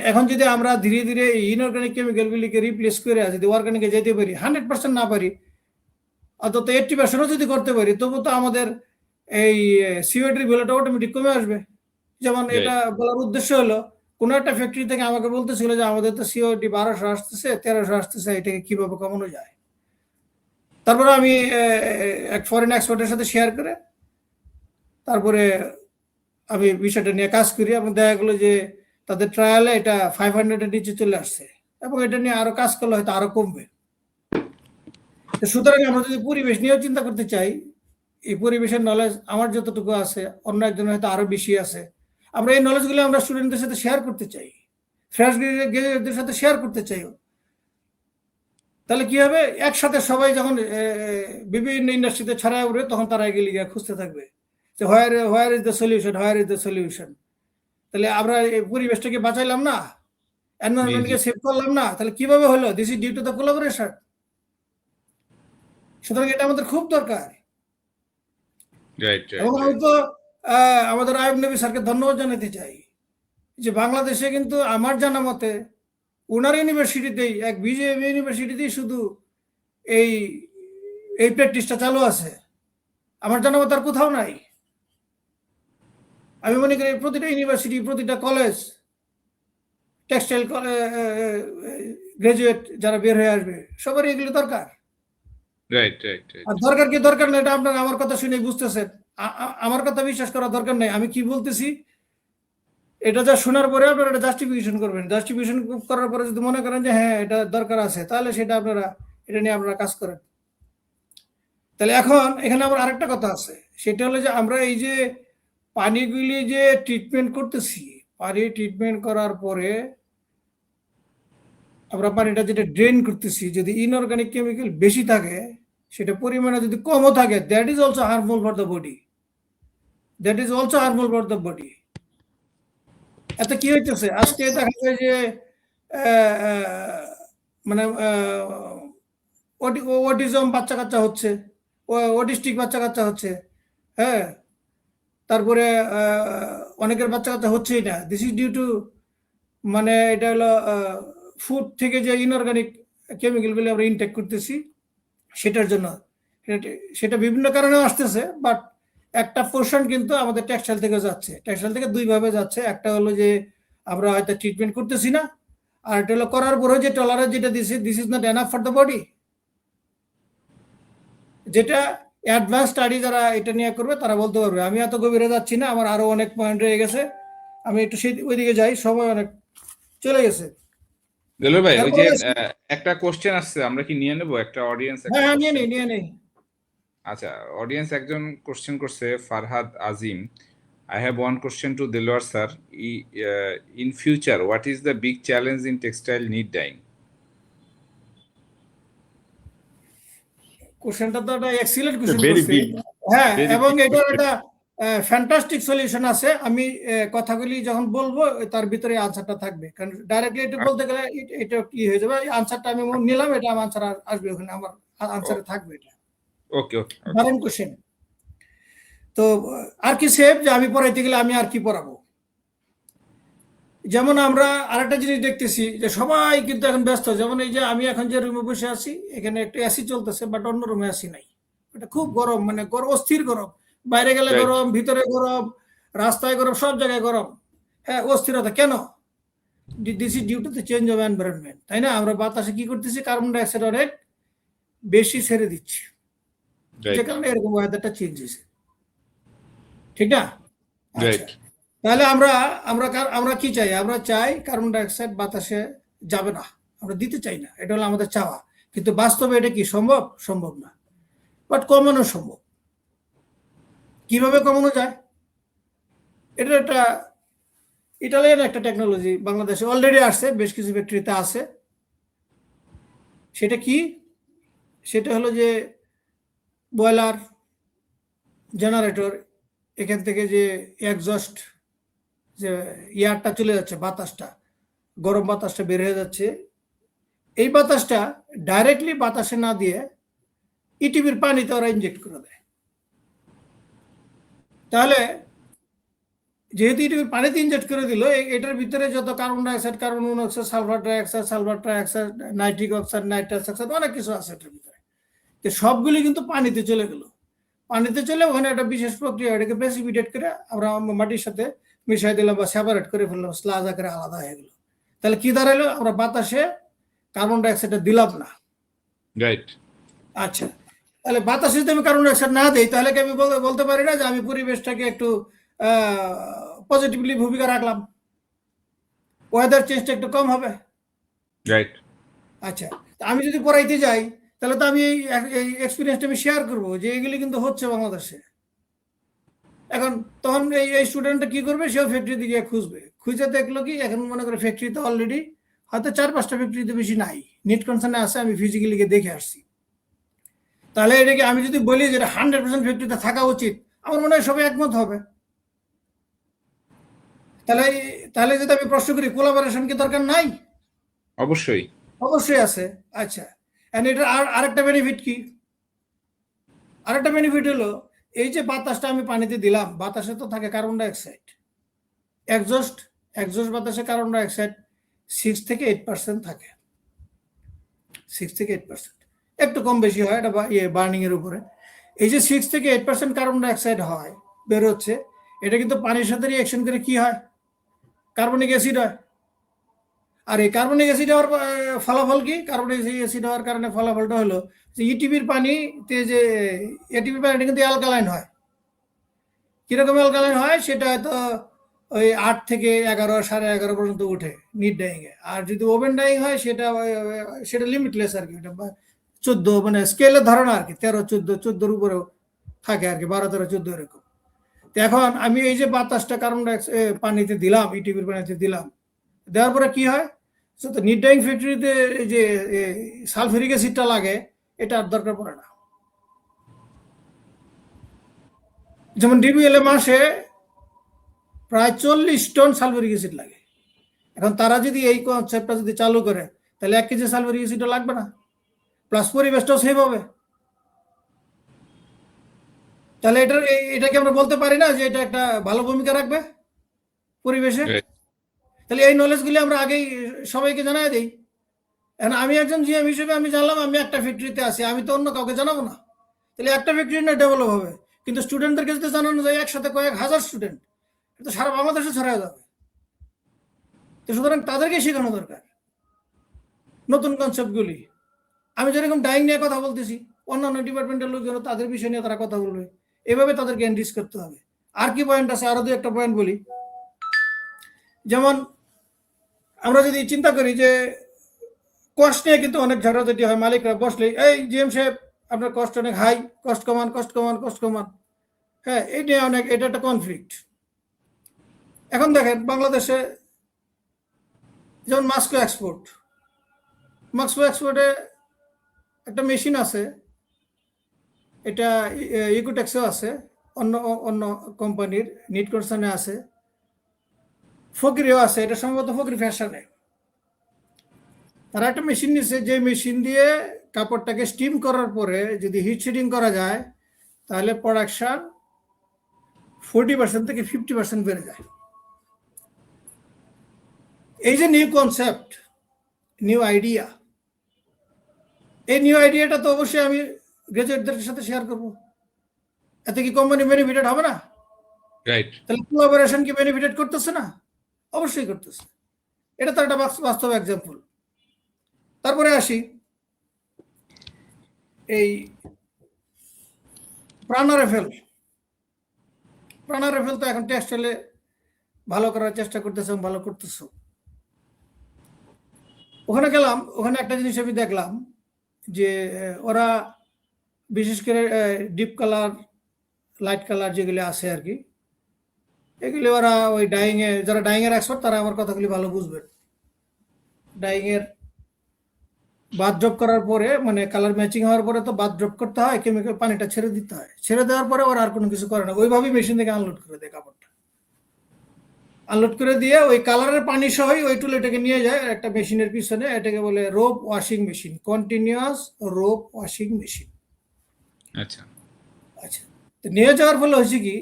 এখন যদি আমরা ধীরে ধীরে এই ইনঅর্গানিক কেমিক্যালগুলিকে রিপ্লেস করে যদি অর্গানিকে যেতে পারি, 100% না পারি, অন্তত 80%ও যদি করতে পারি, তবু তো আমাদের এই সিওডির ভ্যালুটা অটোমেটিক কমে আসবে। যেমন এটা বলার উদ্দেশ্য হলো, কোনো একটা ফ্যাক্টরি থেকে আমাকে বলতেছিল যে আমাদের তো সিওডি 1200 আসতেছে, 1300 আসতেছে, এটাকে কিভাবে কমানো যায়। তারপরে আমি এক ফরেন এক্সপার্টের সাথে শেয়ার করে তারপরে আমি বিষয়টা নিয়ে কাজ করি, এবং দেখা গেলো যে তাদের ট্রায়ালে এটা 500-এর নিচে চলে আসছে, এবং এটা নিয়ে আরো কাজ করলে হয়তো আরো কমবে। সুতরাং আমরা যদি পরিবেশ নিয়েও চিন্তা করতে চাই, এই পরিবেশের নলেজ আমার যতটুকু আছে, অন্য একজনের হয়তো আরো বেশি আছে। আমরা এই নলেজগুলো আমরা স্টুডেন্টদের সাথে শেয়ার করতে চাই, ফ্রেশ গ্রাজুয়েটদের সাথে শেয়ার করতে চাই। তাহলে কি হবে, একসাথে সবাই যখন বিভিন্ন ইন্ডাস্ট্রিতে ছড়ায় উঠবে, তখন তারা এগিয়ে খুঁজতে থাকবে যে where is the solution, where is the solution. তাহলে আমরা এই পরিবেশটাকে বাঁচাইলাম না, জি এনভায়রনমেন্টকে জি সেভ করলাম না, তাহলে কিভাবে হলো? This is due to the collaboration. সুতরাং এটা আমাদের খুব দরকার। রাইট এবং রাইট আমি রাইট তো আমাদের আয়ুব নবী স্যারকে ধন্যবাদ জানাতে চাই যে বাংলাদেশে কিন্তু আমার জানা মতে ওনার ইউনিভার্সিটিতেই, এক বিজেপি ইউনিভার্সিটিতেই শুধু এই এই প্র্যাকটিসটা চালু আছে। আমার জানা মতে আর কোথাও নাই। আমি মনে করি প্রতিটা ইউনিভার্সিটি, প্রতিটা কলেজ, টেক্সটাইল গ্রাজুয়েট যারা বের হয়ে আসবে সবারই এগুলো দরকার। রাইট রাইট রাইট আর দরকার কি দরকার না এটা আপনারা আমার কথা শুনে বুঝতেছেন। আমার কথা বিশ্বাস করার দরকার নেই। আমি কি বলতেছি এটা যা শোনার পরে আপনারা এটা জাস্টিফিকেশন করবেন। জাস্টিফিকেশন করার পরে যদি মনে করেন যে হ্যাঁ এটা দরকার আছে, তাহলে সেটা আপনারা এটা নিয়ে আপনারা কাজ করেন। তাহলে এখন এখানে আমার আরেকটা কথা আছে, সেটা হলো যে আমরা এই যে পানিগুলি যে ট্রিটমেন্ট করতেছি, পানি ট্রিটমেন্ট করার পরে আমরা পানিটা যেটা ড্রেন করতেছি, যদি ইনঅর্গানিক কেমিক্যাল বেশি থাকে, সেটা পরিমাণে যদি কমও থাকে, that is also harmful for the body. That is also harmful for the body. এত কি হইতেছে আজকে দেখা যায় যে মানে অটিজম বাচ্চা কাচ্চা হচ্ছে, অটিস্টিক বাচ্চা কাচ্চা হচ্ছে, হ্যাঁ, তারপরে অনেকের বাচ্চা কাচ্চা হচ্ছেই না। দিস ইজ ডিউ টু, মানে এটা হলো ফুড থেকে যে ইনঅর্গানিক কেমিক্যালগুলো আমরা ইনটেক করতেছি সেটার জন্য। সেটা বিভিন্ন কারণে আসতেছে, বাট একটা পোর্শন কিন্তু আমাদের টেক্সটাইল থেকে যাচ্ছে। টেক্সটাইল থেকে দুইভাবে যাচ্ছে। একটা হলো যে আমরা হয়তো ট্রিটমেন্ট করতেছি না, আর এটা হলো করার পরে যে টলারেন্স যেটা দিছি, this is not enough for the body. যেটা অ্যাডভান্স স্টাডি যারা এটা নিয়ে করবে তারা বলতে পারবে। আমি এত গভীরে যাচ্ছি না, আমার আরো অনেক পয়েন্ট রয়ে গেছে, আমি একটু সেই ওইদিকে যাই, সময় অনেক চলে গেছে। দেলোয়ার ভাই, ওই যে এরপরে একটা কোশ্চেন আসছে, আমরা কি নিয়ে নেব? একটা অডিয়েন্স হ্যাঁ একটা হ্যাঁ নিয়ে কোশ্চেন। নেই নিয়ে নেই। আচ্ছা, অডিয়েন্স একজন কোশ্চেন করছে, ফারহাদ আজিম। I have one question to Dilwar sir. In future, what is the big challenge in textile knit dyeing? কোশ্চেনটা তো একটা এক্সিলেন্ট কোশ্চেন Very করছে। big, হ্যাঁ, very এবং big এটার question. একটা ফ্যান্টাস্টিক সলিউশন আছে। আমি কথাগুলি যখন বলবো তার ভিতরে আনসারটা থাকবে, কারণ ডাইরেক্টলি এটা বলতে গেলে এটা কি হয়ে যাবে, আনসারটা আমি নিলাম, এটা আমার আনসার আসবে, ওখানে আমার আনসারে থাকবে এটা। ওকে ওকে। দারুণ কোশ্চেন। তো আর কি সেভ যে আমি পড়াইতে গেলে আমি আর কি পড়াবো? যেমন আমরা আরেকটা জিনিস দেখতেছি যে সবাই কিন্তু এখন ব্যস্ত। যেমন এই যে আমি এখন যে রুমে বসে আছি, এখানে একটা এসি চলতেছে, বাট অন্য রুমে এসি নাই। এটা খুব গরম, মানে অস্থির গরম। বাইরে গেলে Right. গরম, ভিতরে গরম, রাস্তায় গরম, সব জায়গায় গরম। হ্যাঁ, অস্থিরতা কেন? This is due to the change of environment, তাই না? আমরা বাতাসে কি করতেছি, কার্বন ডাইঅক্সাইড অনেক বেশি ছেড়ে দিচ্ছি, যে Right. কারণে এরকম ওয়েদারটা চেঞ্জ হয়েছে, ঠিক না? আচ্ছা, Right. তাহলে আমরা আমরা আমরা কি চাই? আমরা চাই কার্বন ডাইঅক্সাইড বাতাসে যাবে না, আমরা দিতে চাই না, এটা হলো আমাদের চাওয়া। কিন্তু বাস্তবে এটা কি সম্ভব? সম্ভব না, বাট কমানো সম্ভব। কিভাবে কমানো যায়? এটা একটা ইটালিয়ান একটা টেকনোলজি, বাংলাদেশে অলরেডি আসছে, বেশ কিছু ফ্যাক্টরিতে আছে। সেটা কি? সেটা হলো যে বয়লার, জেনারেটর, এখান থেকে যে এক্সস্ট, যে এয়ারটা চলে যাচ্ছে, বাতাসটা, গরম বাতাসটা বের হয়ে যাচ্ছে, এই বাতাসটা ডাইরেক্টলি বাতাসে না দিয়ে ইটিভির পানিতে ওরা ইনজেক্ট করে দেয়। তাহলে যেহেতু ইটিভির পানিতে ইনজেক্ট করে দিল, এটার ভিতরে যত carbon dioxide, carbon monoxide, sulphur dioxide, nitric oxide, nitrous oxide, অনেক কিছু আছে এটার ভিতরে। তো সবগুলি কিন্তু পানিতে চলে গেল। পানিতে চলে ওখানে একটা বিশেষ প্রক্রিয়া, এটাকে প্রেসিপিটেট করে আমরা মাটির সাথে মিশাই দিলাম বা সেপারেট করে ফেললাম, স্লাজ আকারে আলাদা হয়ে গেল। তাহলে কি দাঁড়াইলো? আমরা বাতাসে কার্বন ডাইঅক্সাইডটা দিলাম না। রাইট। আচ্ছা, তাহলে বাতাসে যদি আমি কার্বন ডাইঅক্সাইড না দিই, তাহলে কি আমি বলতে পারি না যে আমি পরিবেশটাকে একটু পজিটিভলি ভূমিকা রাখলাম, ওয়েদার চেঞ্জটা একটু কম হবে? রাইট। আচ্ছা, আমি যদি পড়াইতে যাই, তাহলে তো আমি এই এক্সপিরিয়েন্সটা আমি শেয়ার করবো যে এগুলি কিন্তু হচ্ছে বাংলাদেশে। এখন তখন এই স্টুডেন্টটা কি করবে? সেও ফ্যাক্টরি দিকে খুঁজে দেখলো কি, এখন মনে করে ফ্যাক্টরিতে অলরেডি হয়তো 4-5টা ফ্যাক্টরিতে বেশি নাই, নিট কনসার্নে আছে, আমি ফিজিক্যালি গিয়ে দেখে আসছি। তাহলে এটাকে আমি যদি বলি যে 100% ফ্যাক্টরিতে থাকা উচিত, আমার মনে হয় সবাই একমত হবে। তাহলে তাহলে যদি আমি প্রশ্ন করি কোলাবোরেশন কি দরকার নাই? অবশ্যই। অবশ্যই আছে। আচ্ছা, এটার আরেকটা বেনিফিট কি? আরেকটা বেনিফিট হলো এই যে বাতাসটা আমি পানিতে দিলাম, বাতাসে তো থাকে কার্বন ডাই অক্সাইড, এক্সজস্ট বাতাসে কার্বন ডাই অক্সাইড 6 থেকে 8% থাকে। 6 থেকে 8%, একটু কম বেশি হয়, এটা বার্নিং এর উপরে। এই যে 6 থেকে 8% কার্বন ডাই অক্সাইড হয়, বের হচ্ছে, এটা কিন্তু পানির সাথে রিঅ্যাকশন করে কি হয়? কার্বনিক অ্যাসিড হয়। আর এই কার্বনিক অ্যাসিড হওয়ার ফলাফল কি? কার্বনিক অ্যাসিড হওয়ার কারণে ফলাফলটা হলো যে ইটিপির পানিতে যে এটিপির পানিটা কিন্তু অ্যালকালাইন হয়। কিরকম অ্যালকালাইন হয় সেটা হয়তো ওই 8 থেকে 11, 11.5 পর্যন্ত উঠে নিট ডাইং এ। আর যদি ওভেন ডাইং হয় সেটা লিমিটলেস আর কি, ওটা 14, মানে স্কেলের ধারণা আর কি, 13, 14 উপরেও থাকে আর কি, 12, 13, 14 এরকম। তো এখন আমি এই যে বাতাসটা কার্বন ডাই পানিতে দিলাম, ইটিপির পানিতে দিলাম, দেওয়ার পরে কি হয়? তো নিট ডাইং ফ্যাক্টরিতে যে সালফিউরিক অ্যাসিডটা লাগে, এটা আর দরকার পড়ে না। যেমন ডিবিএলএ মাসে প্রায় 40 টন সালফিউরিক অ্যাসিড লাগে। এখন তারা যদি এই কনসেপ্টটা যদি চালু করে, তাহলে 1 কেজি সালফিউরিক অ্যাসিডও লাগবে না, প্লাস পরিবেশটাও সেভ হবে। তাহলে এটাকে আমরা বলতে পারি না যে এটা একটা ভালো ভূমিকা রাখবে পরিবেশে? তাহলে এই নলেজগুলি আমরা আগেই সবাইকে জানাই দিই। এখন আমি একজন জিএম হিসেবে আমি জানলাম আমি একটা ফ্যাক্টরিতে আছি, আমি তো অন্য কাউকে জানাবো না। তাহলে একটা ফ্যাক্টরি না ডেভেলপ হবে, কিন্তু স্টুডেন্টদেরকে যদি জানানো যায় একসাথে কয়েক হাজার স্টুডেন্ট, এটা সারা বাংলাদেশে ছড়ায় যাবে। তো সুতরাং তাদেরকে শেখানো দরকার নতুন কনসেপ্টগুলি। আমি যেরকম ডাইং নিয়ে কথা বলতেছি, অন্যান্য ডিপার্টমেন্টের লোকজন তাদের বিষয় নিয়ে তারা কথা বলবে, এভাবে তাদেরকে এনরিচ করতে হবে। আর কি পয়েন্ট আছে? আরো 2-একটা পয়েন্ট বলি। যেমন আমরা যদি চিন্তা করি যে কস্ট নিয়ে কিন্তু অনেক ঝগড়াঝাটি হয়, মালিকরা বসলে এই জিএম সাহেব আপনার কস্ট অনেক হাই, কস্ট কমান, কস্ট কমান, কস্ট কমান। হ্যাঁ, এই নিয়ে অনেক, এটা একটা কনফ্লিক্ট। এখন দেখেন বাংলাদেশে যেমন মাস্কো এক্সপোর্টে একটা মেশিন আছে, এটা ইকোটেক্সেও আছে, অন্য অন্য কোম্পানির নিট কনসার্নে আছে, ফকিরেও আছে, এটা সম্ভবত ফকির ফ্যাশনে। তারা একটা মেশিন নিচ্ছে, যে মেশিন দিয়ে কাপড়টাকে স্টিম করার পরে যদি হিট শিডিং করা যায়, তাহলে প্রোডাকশন 40% থেকে 50% বেড়ে যায়। এই যে নিউ কনসেপ্ট, নিউ আইডিয়া, এই নিউ আইডিয়াটা তো অবশ্যই আমি গ্রাজুয়েটদের সাথে শেয়ার করব। এতে কি কোম্পানি বেনিফিটেড হবে না? রাইট। তাহলে কোলাবোরেশন কি বেনিফিটেড করতেছে না? অবশ্যই করতেছে। এটা তো একটা বাস্তব এক্সাম্পল। তারপরে আসি এই প্রাণা রেফেল তো এখন টেক্সটাইলে ভালো করার চেষ্টা করতেছে, ভালো করতেছে। ওখানে গেলাম, ওখানে একটা জিনিস আমি দেখলাম যে ওরা বিশেষ করে ডিপ কালার, লাইট কালার যেগুলি আছে আর কি, এগুলি ওরা ওই ডাইংয়ে, যারা ডাইংয়ের এক্সপার্ট তারা আমার কথাগুলি ভালো বুঝবেন। ডাইংয়ের বাথ ড্রপ করার পরে, মানে কালার ম্যাচিং হওয়ার পরে তো বাথ ড্রপ করতে হয়, কেমিক্যাল পানিটা ছেড়ে দিতে হয়, ছেড়ে দেওয়ার পরে ওরা আর কোনো কিছু করে না, ওইভাবেই মেশিন থেকে আনলোড করে দেয় কাপড়টা। আনলোড করে দিয়ে ওই কালারের পানি সহই ওই টুলেটাকে নিয়ে যায় একটা মেশিনের পিছনে, এটাকে বলে rope washing machine, continuous rope washing machine. আচ্ছা আচ্ছা, তো নিয়ে যাওয়ার ফলে হয়েছে কি,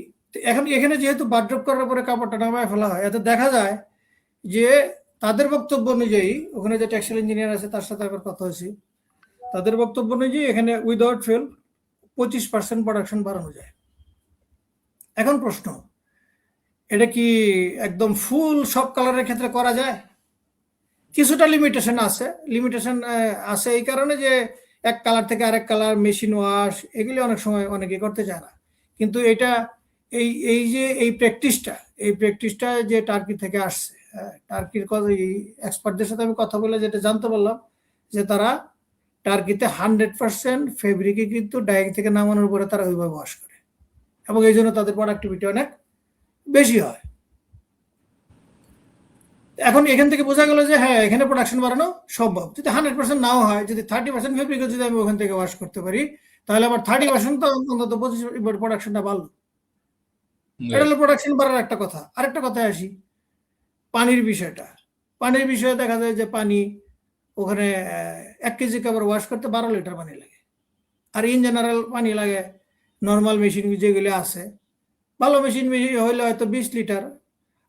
এখন এখানে যেহেতু বাথ ড্রপ করার পরে কাপড়টা নামায় ফেলা হয়, এতে দেখা যায় যে তাদের বক্তব্য অনুযায়ী, ওখানে যে টেক্সটাইল ইঞ্জিনিয়ার আছে তার সাথে আবার কথা হয়েছে, তাদের বক্তব্য অনুযায়ী এখানে উইদাউট ফেল 25% প্রোডাকশন বাড়ানো যায়। এখন প্রশ্ন, এটা কি একদম ফুল সব কালারের ক্ষেত্রে করা যায়? কিছুটা লিমিটেশন আছে এই কারণে যে এক কালার থেকে আরেক কালার, মেশিন ওয়াশ, এগুলি অনেক সময় অনেকে করতে চায় না। কিন্তু এটা এই যে এই প্র্যাকটিসটা যে টার্কি থেকে আসছে, টার্কির কথা, এই এক্সপার্টদের সাথে আমি কথা বলে যেটা জানতে পারলাম যে তারা টার্কিতে 100% ফেব্রিকে কিন্তু ডাইং থেকে নামানোর পরে তারা ওইভাবে ওয়াশ করে, এবং এই জন্য তাদের প্রোডাক্টিভিটি অনেক বেশি হয়। এখন এখান থেকে বোঝা গেল যে হ্যাঁ, এখানে প্রোডাকশন বাড়ানো সম্ভব, যদি 100% নাও হয়, যদি 30% ফেব্রিক যদি আমি ওখান থেকে ওয়াশ করতে পারি, তাহলে আবার 30% তো অন্তত 25% প্রোডাকশনটা বাড়লো। এটা হলো প্রোডাকশন বাড়ার একটা কথা। আরেকটা কথায় আসি, পানির বিষয়ে দেখা যায় যে পানি ওখানে 1 কেজি কাপড় ওয়াশ করতে 12 লিটার পানি লাগে। আর ইন জেনারেল পানি লাগে নর্মাল মেশিন যেগুলি আছে, ভালো মেশিন হইলে হয়তো 20 লিটার,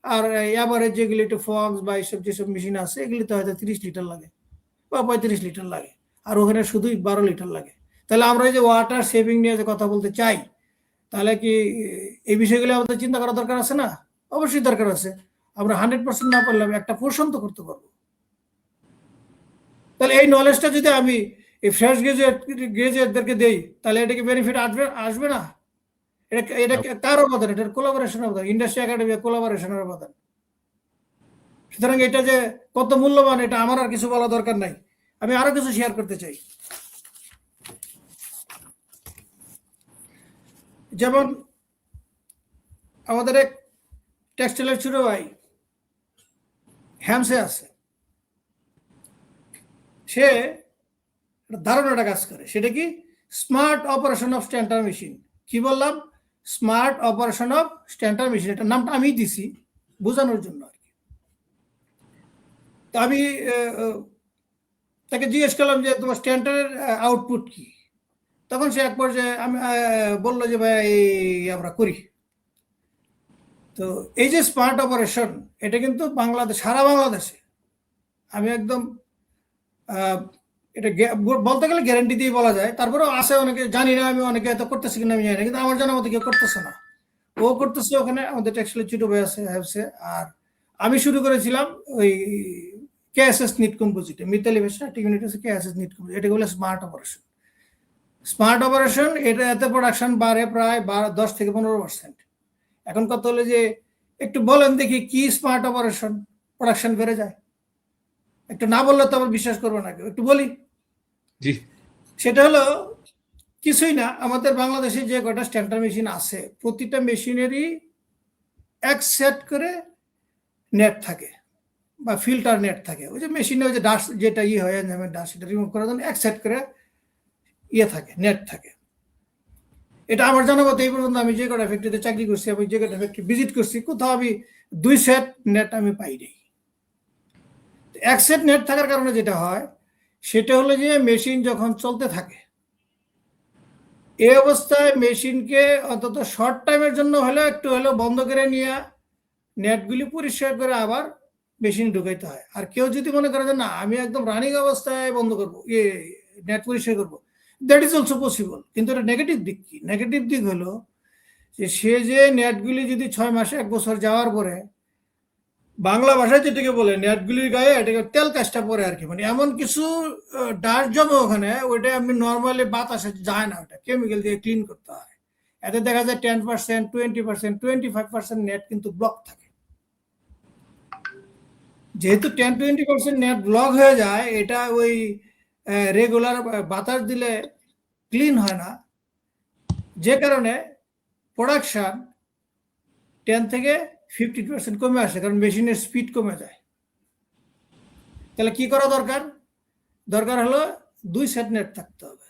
আর এভারেজ যেগুলি একটু ফক্স বা এইসব যেসব মেশিন আছে এগুলিতে হয়তো 30 লিটার লাগে বা 35 লিটার লাগে, আর ওখানে শুধুই 12 লিটার লাগে। তাহলে আমরা এই যে ওয়াটার সেভিং নিয়ে যে কথা বলতে চাই, তাহলে কি এই বিষয়গুলো আমাদের চিন্তা করা দরকার আছে না? অবশ্যই দরকার আছে। আমরা 100% না পারলাম একটা পোর্শন তো করতে পারবো। তাহলে এই নলেজটা যদি আমি এই ফ্রেশ গ্রাজুয়েটদেরকে দেই, তাহলে এটা কি বেনিফিট আসবে না? এটা কার অবদান? এটার কোলাবোরেশন অবদান, ইন্ডাস্ট্রি একাডেমি কোলাবোরেশনের অবদান। সুতরাং এটা যে কত মূল্যবান এটা আমার আর কিছু বলা দরকার নাই, আমি আরো কিছু শেয়ার করতে চাই। যেমন আমাদের এক টেক্সটাইলের ছোট ভাই হ্যামসে আছে, সে দারুণ একটা কাজ করে। সেটা কি? Smart operation of stenter machine. কি বললাম? Smart operation of stenter machine. এটা নামটা আমি দিছি বোঝানোর জন্য আর কি। তো আমি তাকে জিজ্ঞেস করলাম যে তোমার স্ট্যান্টারের আউটপুট কি? তখন সে এক পর্যায়ে আমি বললো যে ভাই আমরা করি। তো এই যে স্মার্ট অপারেশন, এটা কিন্তু সারা বাংলাদেশে আমি একদম এটা বলতে গেলে গ্যারান্টি দিয়ে বলা যায়। তারপরেও আছে অনেকে, জানি না আমি, অনেকে এত করতেছে কিনা আমি জানি না, কিন্তু আমার জানা মতো কেউ করতেছে না। ও করতেছে ওখানে, আমাদের টেক্সটাইলের ছোট ভাই আছে হ্যাভসে। আর আমি শুরু করেছিলাম ওই কেএসএস নিট কম্পোজিটে, মিতালি ভেস্টার ইউনিট আছে কেএসএস নিট কম্পোজিট, এটা বলে স্মার্ট অপারেশন। স্মার্ট অপারেশন এটা এতে প্রোডাকশন বাড়ে প্রায় 10 থেকে 15%। এখন কত হলে যে একটু বলেন দেখি কি স্মার্ট অপারেশন প্রোডাকশন বেড়ে যায়? একটু না বললে তো আবার বিশ্বাস করবো না কেউ, একটু বলি। জি, সেটা হলো কিছুই না, আমাদের বাংলাদেশে যে কটা স্ট্যান্টার মেশিন আছে প্রতিটা মেশিনেরই এক সেট করে নেট থাকে বা ফিল্টার নেট থাকে। ওই যে মেশিনে ওই যে ডাস্ট যেটা হয় ডাস্ট, সেটা রিমুভ করার জন্য এক সেট করে থাকে, নেট থাকে। এটা আমার জানা মতো এই পর্যন্ত আমি যে কটা ফ্যাক্টরিতে চাকরি করছি, আমি যে কটা ফ্যাক্টরি ভিজিট করছি, কোথাও আমি 2 সেট নেট আমি পাইনি। এক সেট নেট থাকার কারণে যেটা হয় সেটা হলো যে মেশিন যখন চলতে থাকে এই অবস্থায় মেশিনকে অন্তত শর্ট টাইমের জন্য হলেও একটু হলেও বন্ধ করে নিয়ে নেটগুলি পরিষ্কার করে আবার মেশিন ঢুকাইতে হয়। আর কেউ যদি মনে করে যে না আমি একদম রানিং অবস্থায় বন্ধ করবো, নেট পরিষ্কার করবো, দ্যাট ইজ অলসো পসিবল। কিন্তু এটা নেগেটিভ দিক কি? নেগেটিভ দিক হলো যে সে যে নেটগুলি যদি 6 মাসে 1 বছর যাওয়ার পরে, বাংলা ভাষায় যেটাকে বলে নেটগুলির গায়ে এটাকে তেল কাজটা পরে আর কি, মানে এমন কিছু ডাস্ট জমে ওখানে, ওইটা আমি নর্মালি বাতাসে যায় না, ওটা কেমিক্যাল দিয়ে ক্লিন করতে হয়। এতে দেখা যায় 10%, 20%, 25% নেট কিন্তু ব্লক থাকে। যেহেতু 10-20% নেট ব্লক হয়ে যায়, এটা ওই রেগুলার বাতাস দিলে ক্লিন হয় না, যে কারণে প্রোডাকশন 10 থেকে 50% কমে আসে, কারণ মেশিনের স্পিড কমে যায়। তাহলে কি করা দরকার? দরকার হলো 2 সেট নেট থাকতে হবে।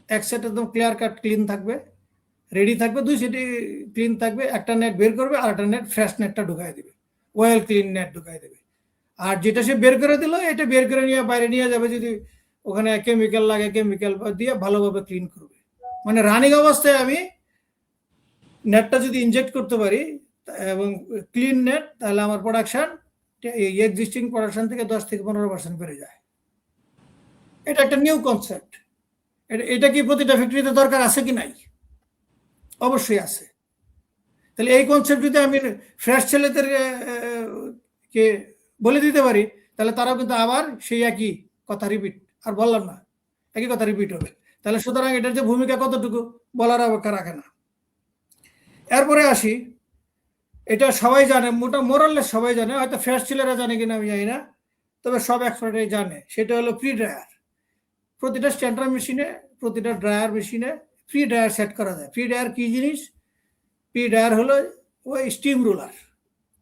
এক সেট একদম ক্লিয়ার কাট ক্লিন থাকবে, রেডি থাকবে, 2 সেটই ক্লিন থাকবে। একটা নেট বের করবে আর একটা নেট ফ্রেশ নেটটা ঢুকাই দেবে, ওয়েল ক্লিন নেট ঢুকাই দেবে। আর যেটা সে বের করে দিল এটা বের করে নিয়ে বাইরে নিয়ে যাবে, যদি ওখানে কেমিক্যাল লাগে কেমিক্যাল দিয়ে ভালোভাবে ক্লিন করবে। মানে রানিং অবস্থায় আমি নেটটা যদি ইনজেক্ট করতে পারি এবং ক্লিন নেট, তাহলে আমার প্রোডাকশন এক্সিস্টিং প্রোডাকশন থেকে 10 থেকে 15% বেড়ে যায়। এটা একটা নিউ কনসেপ্ট। এটা কি প্রতিটা ফ্যাক্টরিতে দরকার আছে কি নাই? অবশ্যই আছে। তাহলে এই কনসেপ্ট যদি আমি ফ্রেশ ছেলেদের কে বলে দিতে পারি, তাহলে তারাও কিন্তু আবার সেই একই কথা রিপিট, আর বললাম না, একই কথা রিপিট হবে। তাহলে সুতরাং এটার যে ভূমিকা কতটুকু বলার অপেক্ষা রাখে না। এরপরে আসি, এটা সবাই জানে, মোরাললেস সবাই জানে, হয়তো ফ্রেশ ছেলেরা জানে কিনা আমি জানি না, তবে সব এক্সপার্টই জানে। সেটা হলো প্রি ড্রায়ার। প্রতিটা স্ট্যান্ডার মেশিনে, প্রতিটা ড্রায়ার মেশিনে প্রি ড্রায়ার সেট করা যায়। প্রি ড্রায়ার কি জিনিস? প্রি ড্রায়ার হলো ওই স্টিম রোলার,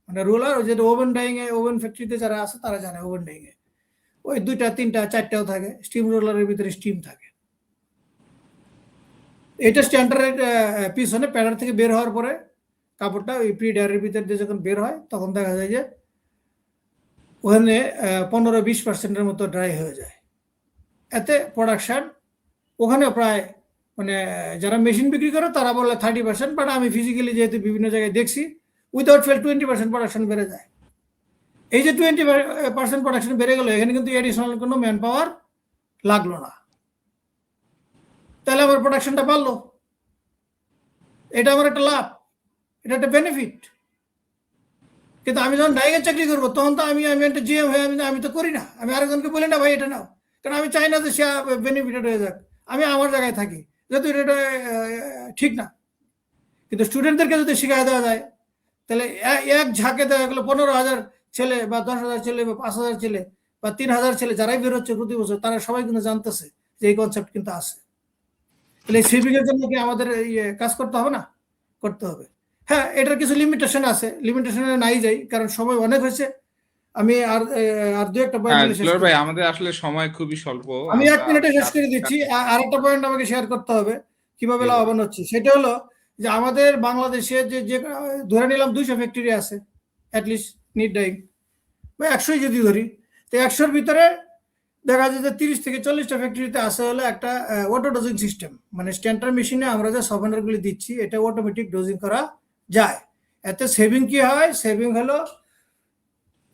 মানে রোলার ওই যেটা ওভেন ডাইংয়ে, ওভেন ফ্যাক্টরিতে যারা আছে তারা জানে, ওভেন ডাইংয়ে ওই 2টা 3টা 4টাও থাকে, স্টিম রোলারের ভিতরে স্টিম থাকে। এটা স্ট্যান্ডারের পিছনে প্যাডার থেকে বের হওয়ার পরে কাপড়টা ওই প্রি ড্রায়ারের ভিতর দিয়ে যখন বের হয় তখন দেখা যায় যে ওখানে 15-20% মতো ড্রাই হয়ে যায়। এতে প্রোডাকশন ওখানে প্রায় মানে যারা মেশিন বিক্রি করে তারা বলে 30%, বাট আমি ফিজিক্যালি যেহেতু বিভিন্ন জায়গায় দেখছি উইদাউট ফেল 20% প্রোডাকশন বেড়ে যায়। এই যে 20% প্রোডাকশন বেড়ে গেল, এখানে কিন্তু এডিশনাল কোনো ম্যান পাওয়ার লাগলো না, তাহলে আমার প্রোডাকশনটা বাড়লো, এটা আমার একটা লাভ, এটা একটা বেনিফিট। কিন্তু আমি যখন ডাইরেক্ট চাকরি করবো তখন তো আমি একটা জিএম হয়ে আমি তো করি না, আমি আরেকজনকে বলি না ভাই এটা নাও, কারণ আমি চাই না যে সে বেনিফিটেড হয়ে যাক, আমি আমার জায়গায় থাকি, যেহেতু এটা ঠিক না। কিন্তু স্টুডেন্টদেরকে যদি শিখাই দেওয়া যায় তাহলে এক ঝাঁকে দেওয়া গেলো 15,000 ছেলে বা 10,000 ছেলে বা 5,000 ছেলে বা 3,000 ছেলে যারাই বেরোচ্ছে প্রতি বছর, তারা সবাই কিন্তু জানতেছে যে এই কনসেপ্ট কিন্তু আছে। তাহলে এই সেভিং এর জন্য কি আমাদের কাজ করতে হবে না? করতে হবে। হ্যাঁ, এটার কিছু লিমিটেশন আছে, লিমিটেশনে নাই যাই, কারণ সময় অনেক হয়েছে। আমি আর দু একটা পয়েন্ট বলে শেষ দুলাল করি। ভাই, আমাদের আসলে সময় খুবই স্বল্প। আমি 1 মিনিটে শেষ করে দিচ্ছি। আর একটা পয়েন্ট আমাকে শেয়ার করতে হবে কিভাবে লাভবান হচ্ছে। সেটা হলো যে আমাদের বাংলাদেশে যে ধরে নিলাম 200 ফ্যাক্টরি আছে অ্যাটলিস্ট নিট ডাইং, বা 100 যদি ধরি, তো 100-র ভিতরে দেখা যায় যে 30 থেকে 40টা ফ্যাক্টরিতে আসে হলো একটা অটো ডোজিং সিস্টেম, মানে স্ট্যান্ডার্ড মেশিনে আমরা যে সফটওয়্যারগুলি দিচ্ছি এটা অটোমেটিক ডোজিং করা যায়। এতে সেভিং কি হয়? সেভিং হলো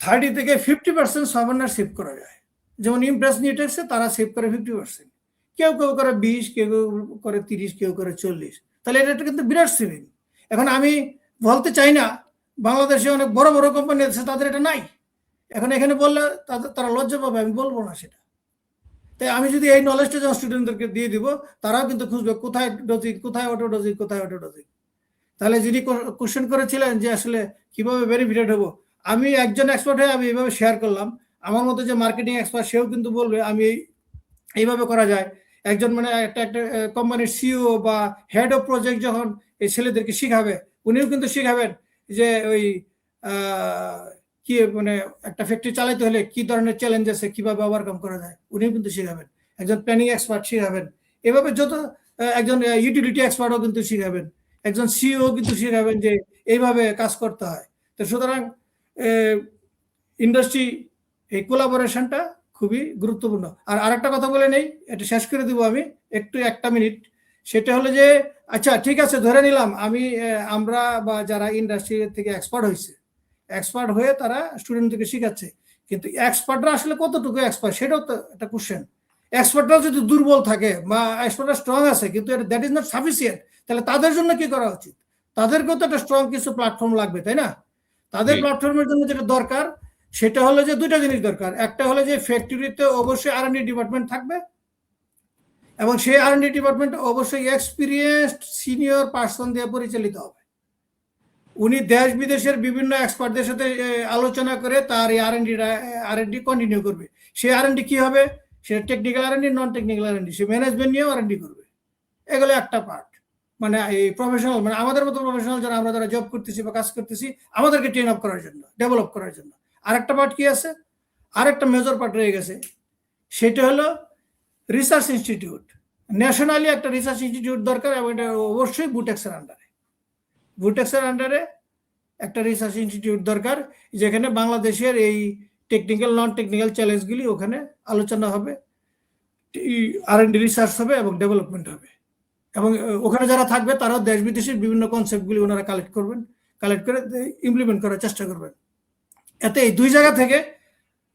30 থেকে 50% সফটওয়্যার সেভ করা যায়। যেমন ইমপ্রেস নিউটেক্সে তারা সেভ করে 50%, কেউ কেউ করে 20, কেউ কেউ করে 30, কেউ করে 40। তাহলে এটা কিন্তু বিরাট সেভিং। এখন আমি বলতে চাই না বাংলাদেশে অনেক বড় বড় কোম্পানি আছে তাদের এটা নাই, এখন এখানে বললে তারা লজ্জা পাবে, আমি বলবো না সেটা। তাই আমি যদি এই নলেজটা যখন স্টুডেন্টদেরকে দিয়ে দিব, তারাও কিন্তু খুঁজবে কোথায় ডোজিং, কোথায় অটো ডোজিং, কোথায় অটো ডোজিং। তাহলে যিনি কোশ্চেন করেছিলেন যে আসলে কিভাবে বেনিফিটেড হবো, আমি একজন এক্সপার্ট হয়ে আমি এইভাবে শেয়ার করলাম। আমার মতো যে মার্কেটিং এক্সপার্ট সেও কিন্তু বলবে আমি এইভাবে করা যায়। একজন মানে একটা কোম্পানির সিইও বা হেড অফ প্রজেক্ট যখন এই ছেলেদেরকে শিখাবে, উনিও কিন্তু শিখাবেন যে ওই কি মানে একটা ফ্যাক্টরি চালাইতে হলে কি ধরনের চ্যালেঞ্জ আছে, কিভাবে ওভারকাম করা যায়, উনিও কিন্তু শিখাবেন। একজন প্ল্যানিং এক্সপার্ট শিখাবেন, এভাবে যত একজন ইউটিলিটি এক্সপার্টও কিন্তু শিখাবেন, একজন সিইও কিন্তু শিখাবেন যে এইভাবে কাজ করতে হয়। তো সুতরাং ইন্ডাস্ট্রি এই কোলাবোরেশনটা খুবই গুরুত্বপূর্ণ। আর আরেকটা কথা বলে নেই, এটা শেষ করে দিব আমি একটু 1 মিনিট। সেটা হলো যে আচ্ছা ঠিক আছে, ধরে নিলাম আমরা বা যারা ইন্ডাস্ট্রি থেকে এক্সপার্ট হয়েছে, এক্সপার্ট হয়ে তারা স্টুডেন্টদেরকে শিখাচ্ছে, কিন্তু এক্সপার্টরা আসলে কতটুকু এক্সপার্ট সেটাও তো একটা কোশ্চেন। এক্সপার্টরা যদি দুর্বল থাকে বা এক্সপার্টরা স্ট্রং আছে কিন্তু দ্যাট ইজ নট সাফিসিয়েন্ট, তাহলে তাদের জন্য কি করা উচিত? তাদেরকেও তো একটা স্ট্রং কিছু প্ল্যাটফর্ম লাগবে, তাই না? তাদের প্ল্যাটফর্মের জন্য যেটা দরকার সেটা হলো যে দুইটা জিনিস দরকার। একটা হলো যে ফ্যাক্টরিতে অবশ্যই R&D ডিপার্টমেন্ট থাকবে, এবং সেই R&D ডিপার্টমেন্ট অবশ্যই এক্সপিরিয়েন্সড সিনিয়র পার্সন দিয়ে পরিচালিত হবে। উনি দেশ বিদেশের বিভিন্ন এক্সপার্টদের সাথে আলোচনা করে তার এই R&D কন্টিনিউ করবে। সেই R&D কি হবে? সেটা technical R&D, non technical R&D, সে ম্যানেজমেন্ট নিয়েও R&D করবে। এগুলো একটা পার্ট। মানে এই প্রফেশনাল, মানে আমাদের মতো প্রফেশনাল যারা আমরা যারা জব করতেছি বা কাজ করতেছি, আমাদেরকে ট্রেন আপ করার জন্য, ডেভেলপ করার জন্য। আরেকটা পার্ট কি আছে? আরেকটা মেজর পার্ট রয়ে গেছে, সেটা হলো রিসার্চ ইনস্টিটিউট। ন্যাশনালি একটা রিসার্চ ইনস্টিটিউট দরকার, এবং এটা অবশ্যই বুটেক্সের আন্ডারে। বুটেক্সের আন্ডারে একটা রিসার্চ ইনস্টিটিউট দরকার, যেখানে বাংলাদেশের এই টেকনিক্যাল নন টেকনিক্যাল চ্যালেঞ্জগুলি ওখানে আলোচনা হবে, R&D রিসার্চ হবে এবং ডেভেলপমেন্ট হবে। এবং ওখানে যারা থাকবে তারাও দেশ বিদেশের বিভিন্ন কনসেপ্টগুলি ওনারা কালেক্ট করবেন, কালেক্ট করে ইমপ্লিমেন্ট করার চেষ্টা করবেন। এতে এই দুই জায়গা থেকে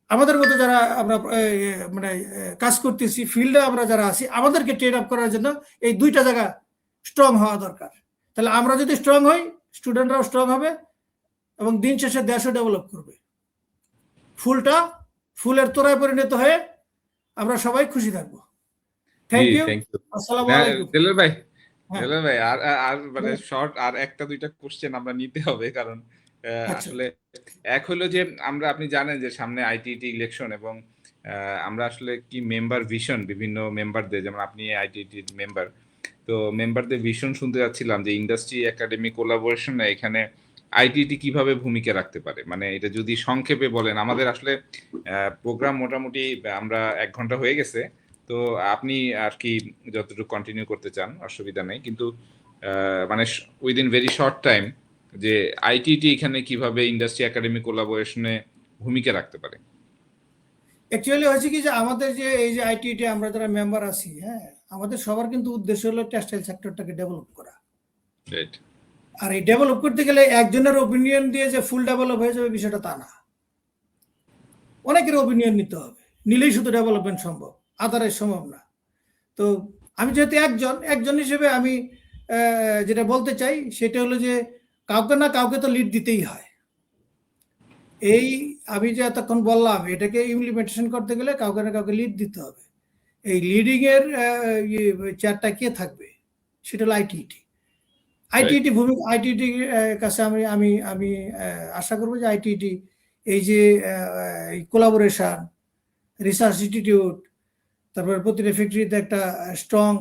আমাদের মতো যারা আমরা মানে কাজ করতেছি ফিল্ডে, আমরা যারা আছি, আমাদেরকে ট্রেন আপ করার জন্য এই দুইটা জায়গা স্ট্রং হওয়া দরকার। তাহলে আমরা যদি স্ট্রং হই, স্টুডেন্টরাও স্ট্রং হবে, এবং দিন শেষে দেশও ডেভেলপ করবে। ফুলের তোড়ায় পরিণত হয়ে আমরা সবাই খুশি থাকবো। Thank you. আসসালামু আলাইকুম। দেলার ভাই, আর মানে শর্ট আর একটা দুইটা কোশ্চেন আমরা নিতে হবে, কারণ আসলে এক হলো যে আপনি জানেন যে সামনে আইটিটি ইলেকশন, এবং আমরা আসলে কি মেম্বার ভিশন বিভিন্ন মেম্বারদের, যেমন আপনি আইটিটি মেম্বার, তো মেম্বারদের ভিশন শুনতে যাচ্ছিলাম যে ইন্ডাস্ট্রি একাডেমি কোলাবোরেশনে এখানে আইটিটি কিভাবে ভূমিকা রাখতে পারে। মানে এটা যদি সংক্ষেপে বলেন। আমাদের আসলে প্রোগ্রাম মোটামুটি আমরা 1 ঘন্টা হয়ে গেছে, তো আপনি আর কি যতটুকু কন্টিনিউ করতে চান অসুবিধা নেই, কিন্তু মানে উইদিন ভেরি শর্ট টাইম যে আইটিটি এখানে কিভাবে ইন্ডাস্ট্রি একাডেমি কোলাবোরেশনে ভূমিকা রাখতে পারে? অ্যাকচুয়ালি হয়েছে কি যে আমাদের যে এই যে আইটিটি আমরা যারা মেম্বার আছি, হ্যাঁ, আমাদের সবার কিন্তু উদ্দেশ্য হলো টেক্সটাইল সেক্টরটাকে ডেভেলপ করা। রাইট। আর এই ডেভেলপ করতে গেলে একজনের ওপিনিয়ন দিয়ে যে ফুল ডেভেলপ হয়ে যাবে বিষয়টা তা না, অনেকের ওপিনিয়ন নিতে হবে, নিলেই শুধু ডেভেলপমেন্ট সম্ভব, আদারওয়াইজ সম্ভব না। তো আমি যেহেতু একজন হিসেবে আমি যেটা বলতে চাই সেটা হলো যে কাউকে না কাউকে তো লিড দিতেই হয়। এই আমি যে এতক্ষণ বললাম এটাকে ইমপ্লিমেন্টেশন করতে গেলে কাউকে না কাউকে লিড দিতে হবে। এই লিডিং এর চেয়ারটা কে থাকবে সেটা হলো আইটিটি কাছে আমি আমি আমি আশা করবো যে আইটিটি এই যে কোলাবোরেশন, রিসার্চ ইনস্টিটিউট, তারপরে প্রতিটা ফ্যাক্টরিতে একটা স্ট্রং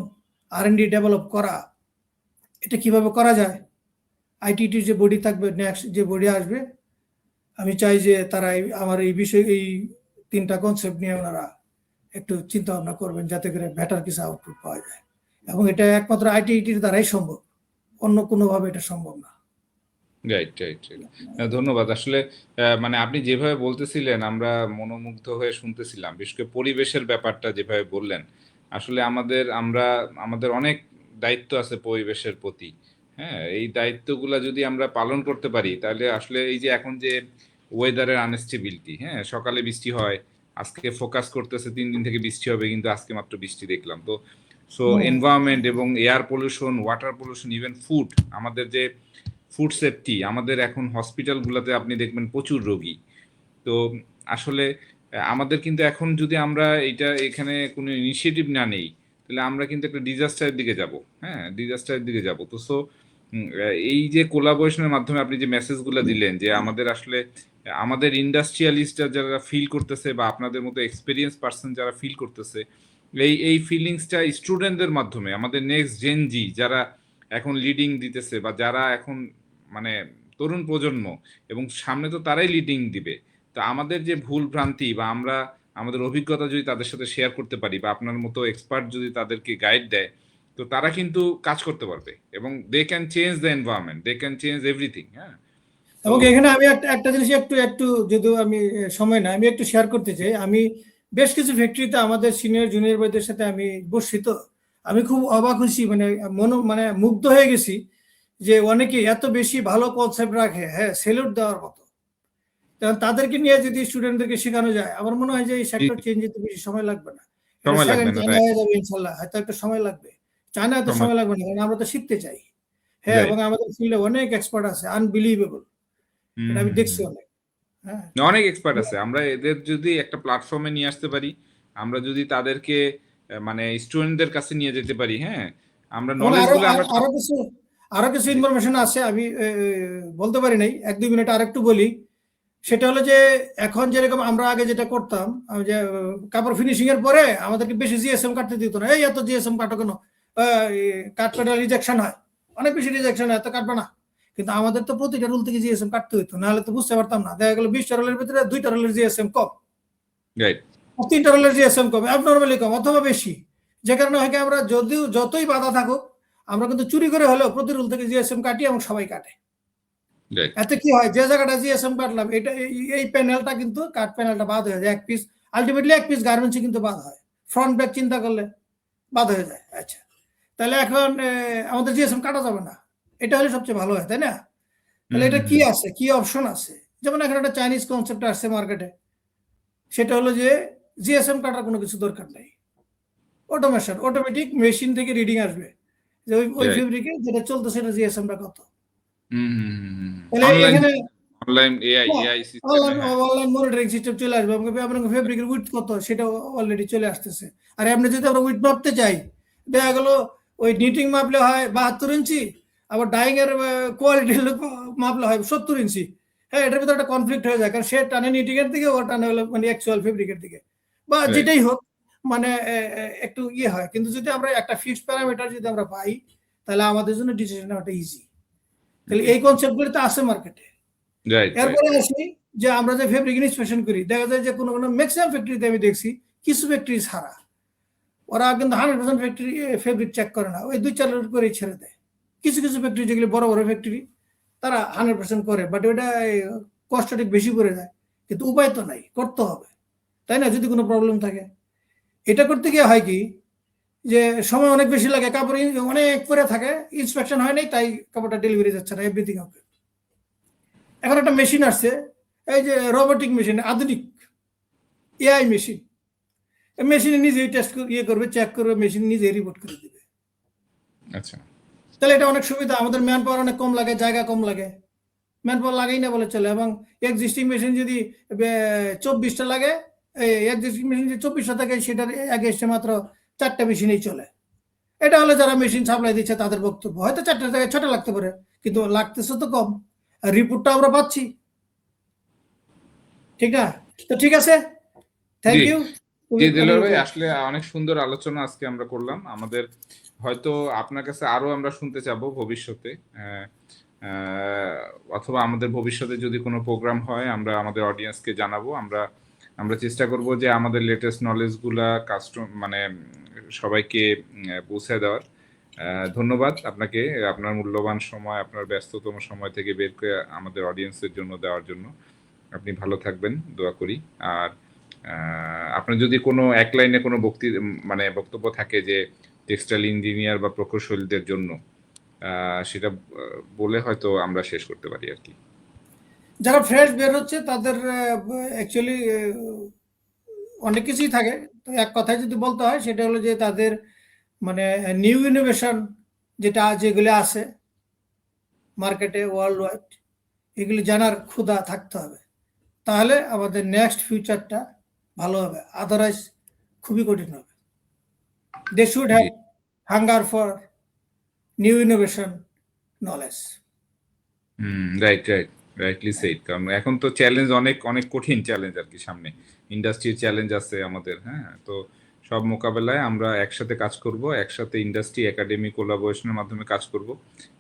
R&D ডেভেলপ করা, এটা কিভাবে করা যায়, আইটিটির যে বডি থাকবে, নেক্সট যে বডি আসবে, আমি চাই যে তারা আমার এই বিষয়ে এই 3টা কনসেপ্ট নিয়ে ওনারা একটু চিন্তা ভাবনা করবেন যাতে করে বেটার কিছু আউটপুট পাওয়া যায়। এবং এটা একমাত্র আইটিটির দ্বারাই সম্ভব, অন্য কোনোভাবে এটা সম্ভব না। Right, right, right. ধন্যবাদ। আসলে মানে আপনি যেভাবে বলতেছিলেন আমরা মনোমুগ্ধ হয়ে শুনতেছিলাম। বিশেষ করে পরিবেশের ব্যাপারটা যেভাবে বললেন, আসলে আমাদের অনেক দায়িত্ব আছে পরিবেশের প্রতি। হ্যাঁ? এই দায়িত্বগুলা যদি আমরা পালন করতে পারি তাহলে আসলে এই যে এখন যে ওয়েদারের আনস্টেবিলিটি, হ্যাঁ? সকালে বৃষ্টি হয়, আজকে ফোকাস করতেছে 3 দিন থেকে বৃষ্টি হবে কিন্তু আজকে মাত্র বৃষ্টি দেখলাম। সো এনভায়রনমেন্ট এবং air pollution, water pollution, even food, আমাদের যে ফুড সেফটি, আমাদের এখন হসপিটালগুলোতে আপনি দেখবেন প্রচুর রোগী। তো আসলে আমাদের কিন্তু এখন যদি আমরা এখানে কোনো ইনিশিয়েটিভ না নেই তাহলে আমরা কিন্তু একটা ডিজাস্টারের দিকে যাব। হ্যাঁ, ডিজাস্টারের দিকে যাব। এই যে কোলাবোরেশনের মাধ্যমে আপনি যে মেসেজগুলো দিলেন যে আমাদের আসলে আমাদের ইন্ডাস্ট্রিয়ালিস্টরা যারা ফিল করতেছে বা আপনাদের মতো এক্সপেরিয়েন্স পার্সন যারা ফিল করতেছে, এই ফিলিংসটা স্টুডেন্টদের মাধ্যমে আমাদের নেক্সট জেন জি যারা এখন লিডিং দিতেছে বা যারা এখন মানে তরুণ প্রজন্ম, এবং সামনে তো তারাই লিডিং দিবে। তো আমাদের যে ভুল ভ্রান্তি বা আমরা আমাদের অভিজ্ঞতা যদি তাদের সাথে শেয়ার করতে পারি বা আপনার মতো এক্সপার্ট যদি তাদেরকে গাইড দেয়, তো তারা কিন্তু কাজ করতে পারবে এবং they can change the environment, they can change everything. হ্যাঁ, এবং এখানে আমি একটা জিনিস একটু যদিও আমি সময় না, আমি একটু শেয়ার করতে চাই। আমি বেশ কিছু ফ্যাক্টরিতে আমাদের সিনিয়র জুনিয়র ভাইদের সাথে আমি বসছি, তো আমি খুব অবাক হয়েছি, মানে মুগ্ধ হয়ে গেছি যে অনেকে এত বেশি ভালো কনসেপ্ট রাখে, হ্যাঁ, সেলুট দেওয়ার মতো। কারণ তাদেরকে নিয়ে যদি স্টুডেন্টদেরকে শেখানো যায়, আমার মনে হয় যে এই সেক্টর চেঞ্জ হতে বেশি সময় লাগবে না, সময় লাগবে না, চায়না হয়ে যাবে ইনশাল্লাহ। হয়তো একটা সময় লাগবে, চায়না এত সময় লাগবে না, কারণ আমরা তো শিখতে চাই। হ্যাঁ, এবং আমাদের ফিল্ডে অনেক এক্সপার্ট আছে, আনবিলিভেবল, এটা আমি দেখছি অনেক। হ্যাঁ, অনেক এক্সপার্ট আছে। আমরা এদের যদি একটা প্ল্যাটফর্মে নিয়ে আসতে পারি, আমরা যদি তাদেরকে মানে স্টুডেন্টদের কাছে নিয়ে যেতে পারি, হ্যাঁ, আমরা নলেজগুলো আমরা আরো কিছু ইনফরমেশন আছে, আমি বলতে পারি নাই, 1-2 মিনিট আরেকটু বলি। সেটা হলো যে এখন যেরকম আমরা আগে যেটা করতাম, যে কাপড় ফিনিশিং এর পরে আমাদেরকে বেশি জিএসএম কাটতে দিত না, এই এত জিএসএম কাটো কেন, কাটলে রিজেকশন হয়, অনেক বেশি রিজেকশন হয়, এত কাটবে না। কিন্তু আমাদের তো প্রতিটা রুল থেকে জিএসএম কাটতে হইতো, নাহলে তো বুঝতে পারতাম না। দেখা গেল 20টা রোলের ভিতরে 2টা রোলের জিএসএম কম, 3টা রোলের জিএসএম কম, অ্যাবনর্মালি কম অথবা বেশি। যে কারণে হয় আমরা যতই বাধা থাকুক, আমরা কিন্তু চুরি করে হলেও প্রতি রুল থেকে জিএসএম কাটি এবং সবাই কাটে। এতে কি হয়, যে জায়গাটা জিএসএম কাটলাম, এটা এই প্যানেলটা কিন্তু কাট প্যানেলটা বাদ হয়ে যায়, এক পিস, আলটিমেটলি এক পিস গার্মেন্টসে কিন্তু বাদ হয়, ফ্রন্ট ব্যাক চিন্তা করলে বাদ হয়ে যায়। আচ্ছা, তাহলে এখন আমাদের জিএসএম কাটা যাবে না, এটা হলে সবচেয়ে ভালো হয়, তাই না? তাহলে এটা কি আছে, কি অপশন আছে? যেমন এখন একটা চাইনিজ কনসেপ্ট আসছে মার্কেটে, সেটা হলো যে জিএসএম কাটার কোনো কিছু দরকার নেই, অটোমেশন, অটোমেটিক মেশিন থেকে রিডিং আসবে যে ওই ফেব্রিকে যেটা চলতেছে সেটা জিএসএমটা কত। অনলাইন মনিটরিং সিস্টেম চলে আসবে, আপনার ফেব্রিকের উইডথ কত সেটা অলরেডি চলে আসতেছে। আর এমনি যদি আমরা উইডথ মাপতে চাই, দেখা গেল ওই নিটিং মাপলে হয় 72 ইঞ্চি, আবার ডাইং এর কোয়ালিটি মাপলে হয় 70 ইঞ্চি। হ্যাঁ, এটার ভিতরে একটা কনফ্লিক্ট হয়ে যায়, কারণ সে টানে নিটিং এর দিকে, ও টানে হলো মানে অ্যাকচুয়াল ফেব্রিকের দিকে, বা যেটাই হোক, মানে একটু ইয়ে হয়। কিন্তু যদি আমরা একটা ফিক্সড প্যারামিটার যদি আমরা পাই, তাহলে আমাদের জন্য ডিসিশন নেওয়াটা ইজি। তাহলে এই কনসেপ্টগুলো তো আছে মার্কেটে। এরপরে আসি যে আমরা যে ফেব্রিক ইন্সপেকশন করি, দেখা যায় যে কোনো ম্যাক্সিমাম ফ্যাক্টরিতে আমি দেখছি, কিছু ফ্যাক্টরি ছাড়া ওরা কিন্তু 100% ফ্যাক্টরি ফেব্রিক চেক করে না, ওই 2-4 করেই ছেড়ে দেয়। কিছু ফ্যাক্টরি যেগুলো বড় বড় ফ্যাক্টরি, তারা 100% করে, বাট ওটা কষ্টটা বেশি পড়ে যায়। কিন্তু উপায় তো নাই, করতে হবে, তাই না? যদি কোনো প্রবলেম থাকে, এটা করতে গিয়ে হয় কি যে সময় অনেক বেশি লাগে, কাপড় অনেক পরে থাকে, ইন্সপেকশন হয় নাই, তাই কাপড়টা ডেলিভারি যাচ্ছে না, এভরিথিং ওকে। এখন একটা মেশিন আসছে, এই যে রোবোটিক মেশিন, আধুনিক এআই মেশিন, মেশিনে নিজেই টেস্ট ইয়ে করবে, চেক করবে, মেশিন নিজেই রিপোর্ট করে দিবে। আচ্ছা, তাহলে এটা অনেক সুবিধা, আমাদের ম্যান পাওয়ার অনেক কম লাগে, জায়গা কম লাগে, ম্যান পাওয়ার লাগেই না বলে চলে। এবং এক্সিস্টিং মেশিন যদি 24টা লাগে, এক্সিস্টিং মেশিন যদি 24টা থাকে, সেটার এগেইনস্টে মাত্র 4টা মেশিনেই চলে। এটা হলে যারা মেশিন সাপ্লাই দিচ্ছে তাদের বক্তব্য, হয়তো 4টা জায়গায় 6টা লাগতে পারে, কিন্তু লাগতেছে তো কম, আর রিপোর্টটা আমরা পাচ্ছি, ঠিক না? তো ঠিক আছে, থ্যাংক জি ইউ। জি দিলওয়ার ভাই, আসলে অনেক সুন্দর আলোচনা আজকে আমরা করলাম। আমাদের হয়তো আপনার কাছে আরো আমরা শুনতে চাবো ভবিষ্যতে, অথবা আমাদের ভবিষ্যতে যদি কোনো প্রোগ্রাম হয় আমরা আমাদের অডিয়েন্সকে জানাবো। আমরা চেষ্টা করব যে আমাদের লেটেস্ট নলেজগুলা মানে সবাইকে পৌঁছে দেওয়ার। ধন্যবাদ আপনাকে, আপনার মূল্যবান সময়, আপনার ব্যস্ততম সময় থেকে বের করে আমাদের অডিয়েন্সের জন্য দেওয়ার জন্য। আপনি ভালো থাকবেন, দোয়া করি। আর আপনার যদি কোনো এক লাইনে কোনো মানে বক্তব্য থাকে যে টেক্সটাইল ইঞ্জিনিয়ার বা প্রকৌশলীদের জন্য, সেটা বলে হয়তো আমরা শেষ করতে পারি আর কি। যারা ফ্রেশ বের হচ্ছে তাদের অ্যাকচুয়ালি অনেক কিছুই থাকে, তো এক কথায় যদি বলতে হয় সেটা হলো যে তাদের মানে নিউ ইনোভেশন যেগুলো আছে মার্কেটে ওয়ার্ল্ড ওয়াইড, এগুলি জানার ক্ষুধা থাকতে হবে, তাহলে আমাদের নেক্সট ফিউচারটা ভালো হবে, আদারওয়াইজ খুবই কঠিন হবে। They should have hunger for new innovation knowledge. Rightly said. কারণ এখন তো চ্যালেঞ্জ অনেক অনেক কঠিন চ্যালেঞ্জ আর কি, সামনে ইন্ডাস্ট্রির চ্যালেঞ্জ আছে আমাদের। হ্যাঁ, তো সব মোকাবেলায় আমরা একসাথে কাজ করব, একসাথে ইন্ডাস্ট্রি একাডেমি কোলাবোরেশনের মাধ্যমে কাজ করব,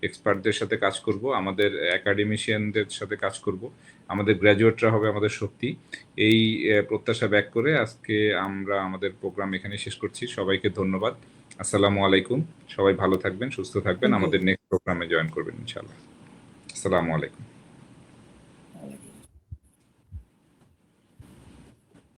এক্সপার্টদের সাথে কাজ করব, আমাদের একাডেমিশিয়ানদের সাথে কাজ করব, আমাদের গ্র্যাজুয়েটরা হবে আমাদের শক্তি। এই প্রত্যাশা ব্যাক করে আজকে আমরা আমাদের প্রোগ্রাম এখানে শেষ করছি। সবাইকে ধন্যবাদ। আসসালামু আলাইকুম। সবাই ভালো থাকবেন, সুস্থ থাকবেন। আমাদের নেক্সট প্রোগ্রামে জয়েন করবেন ইনশাআল্লাহ। আসসালামু আলাইকুম।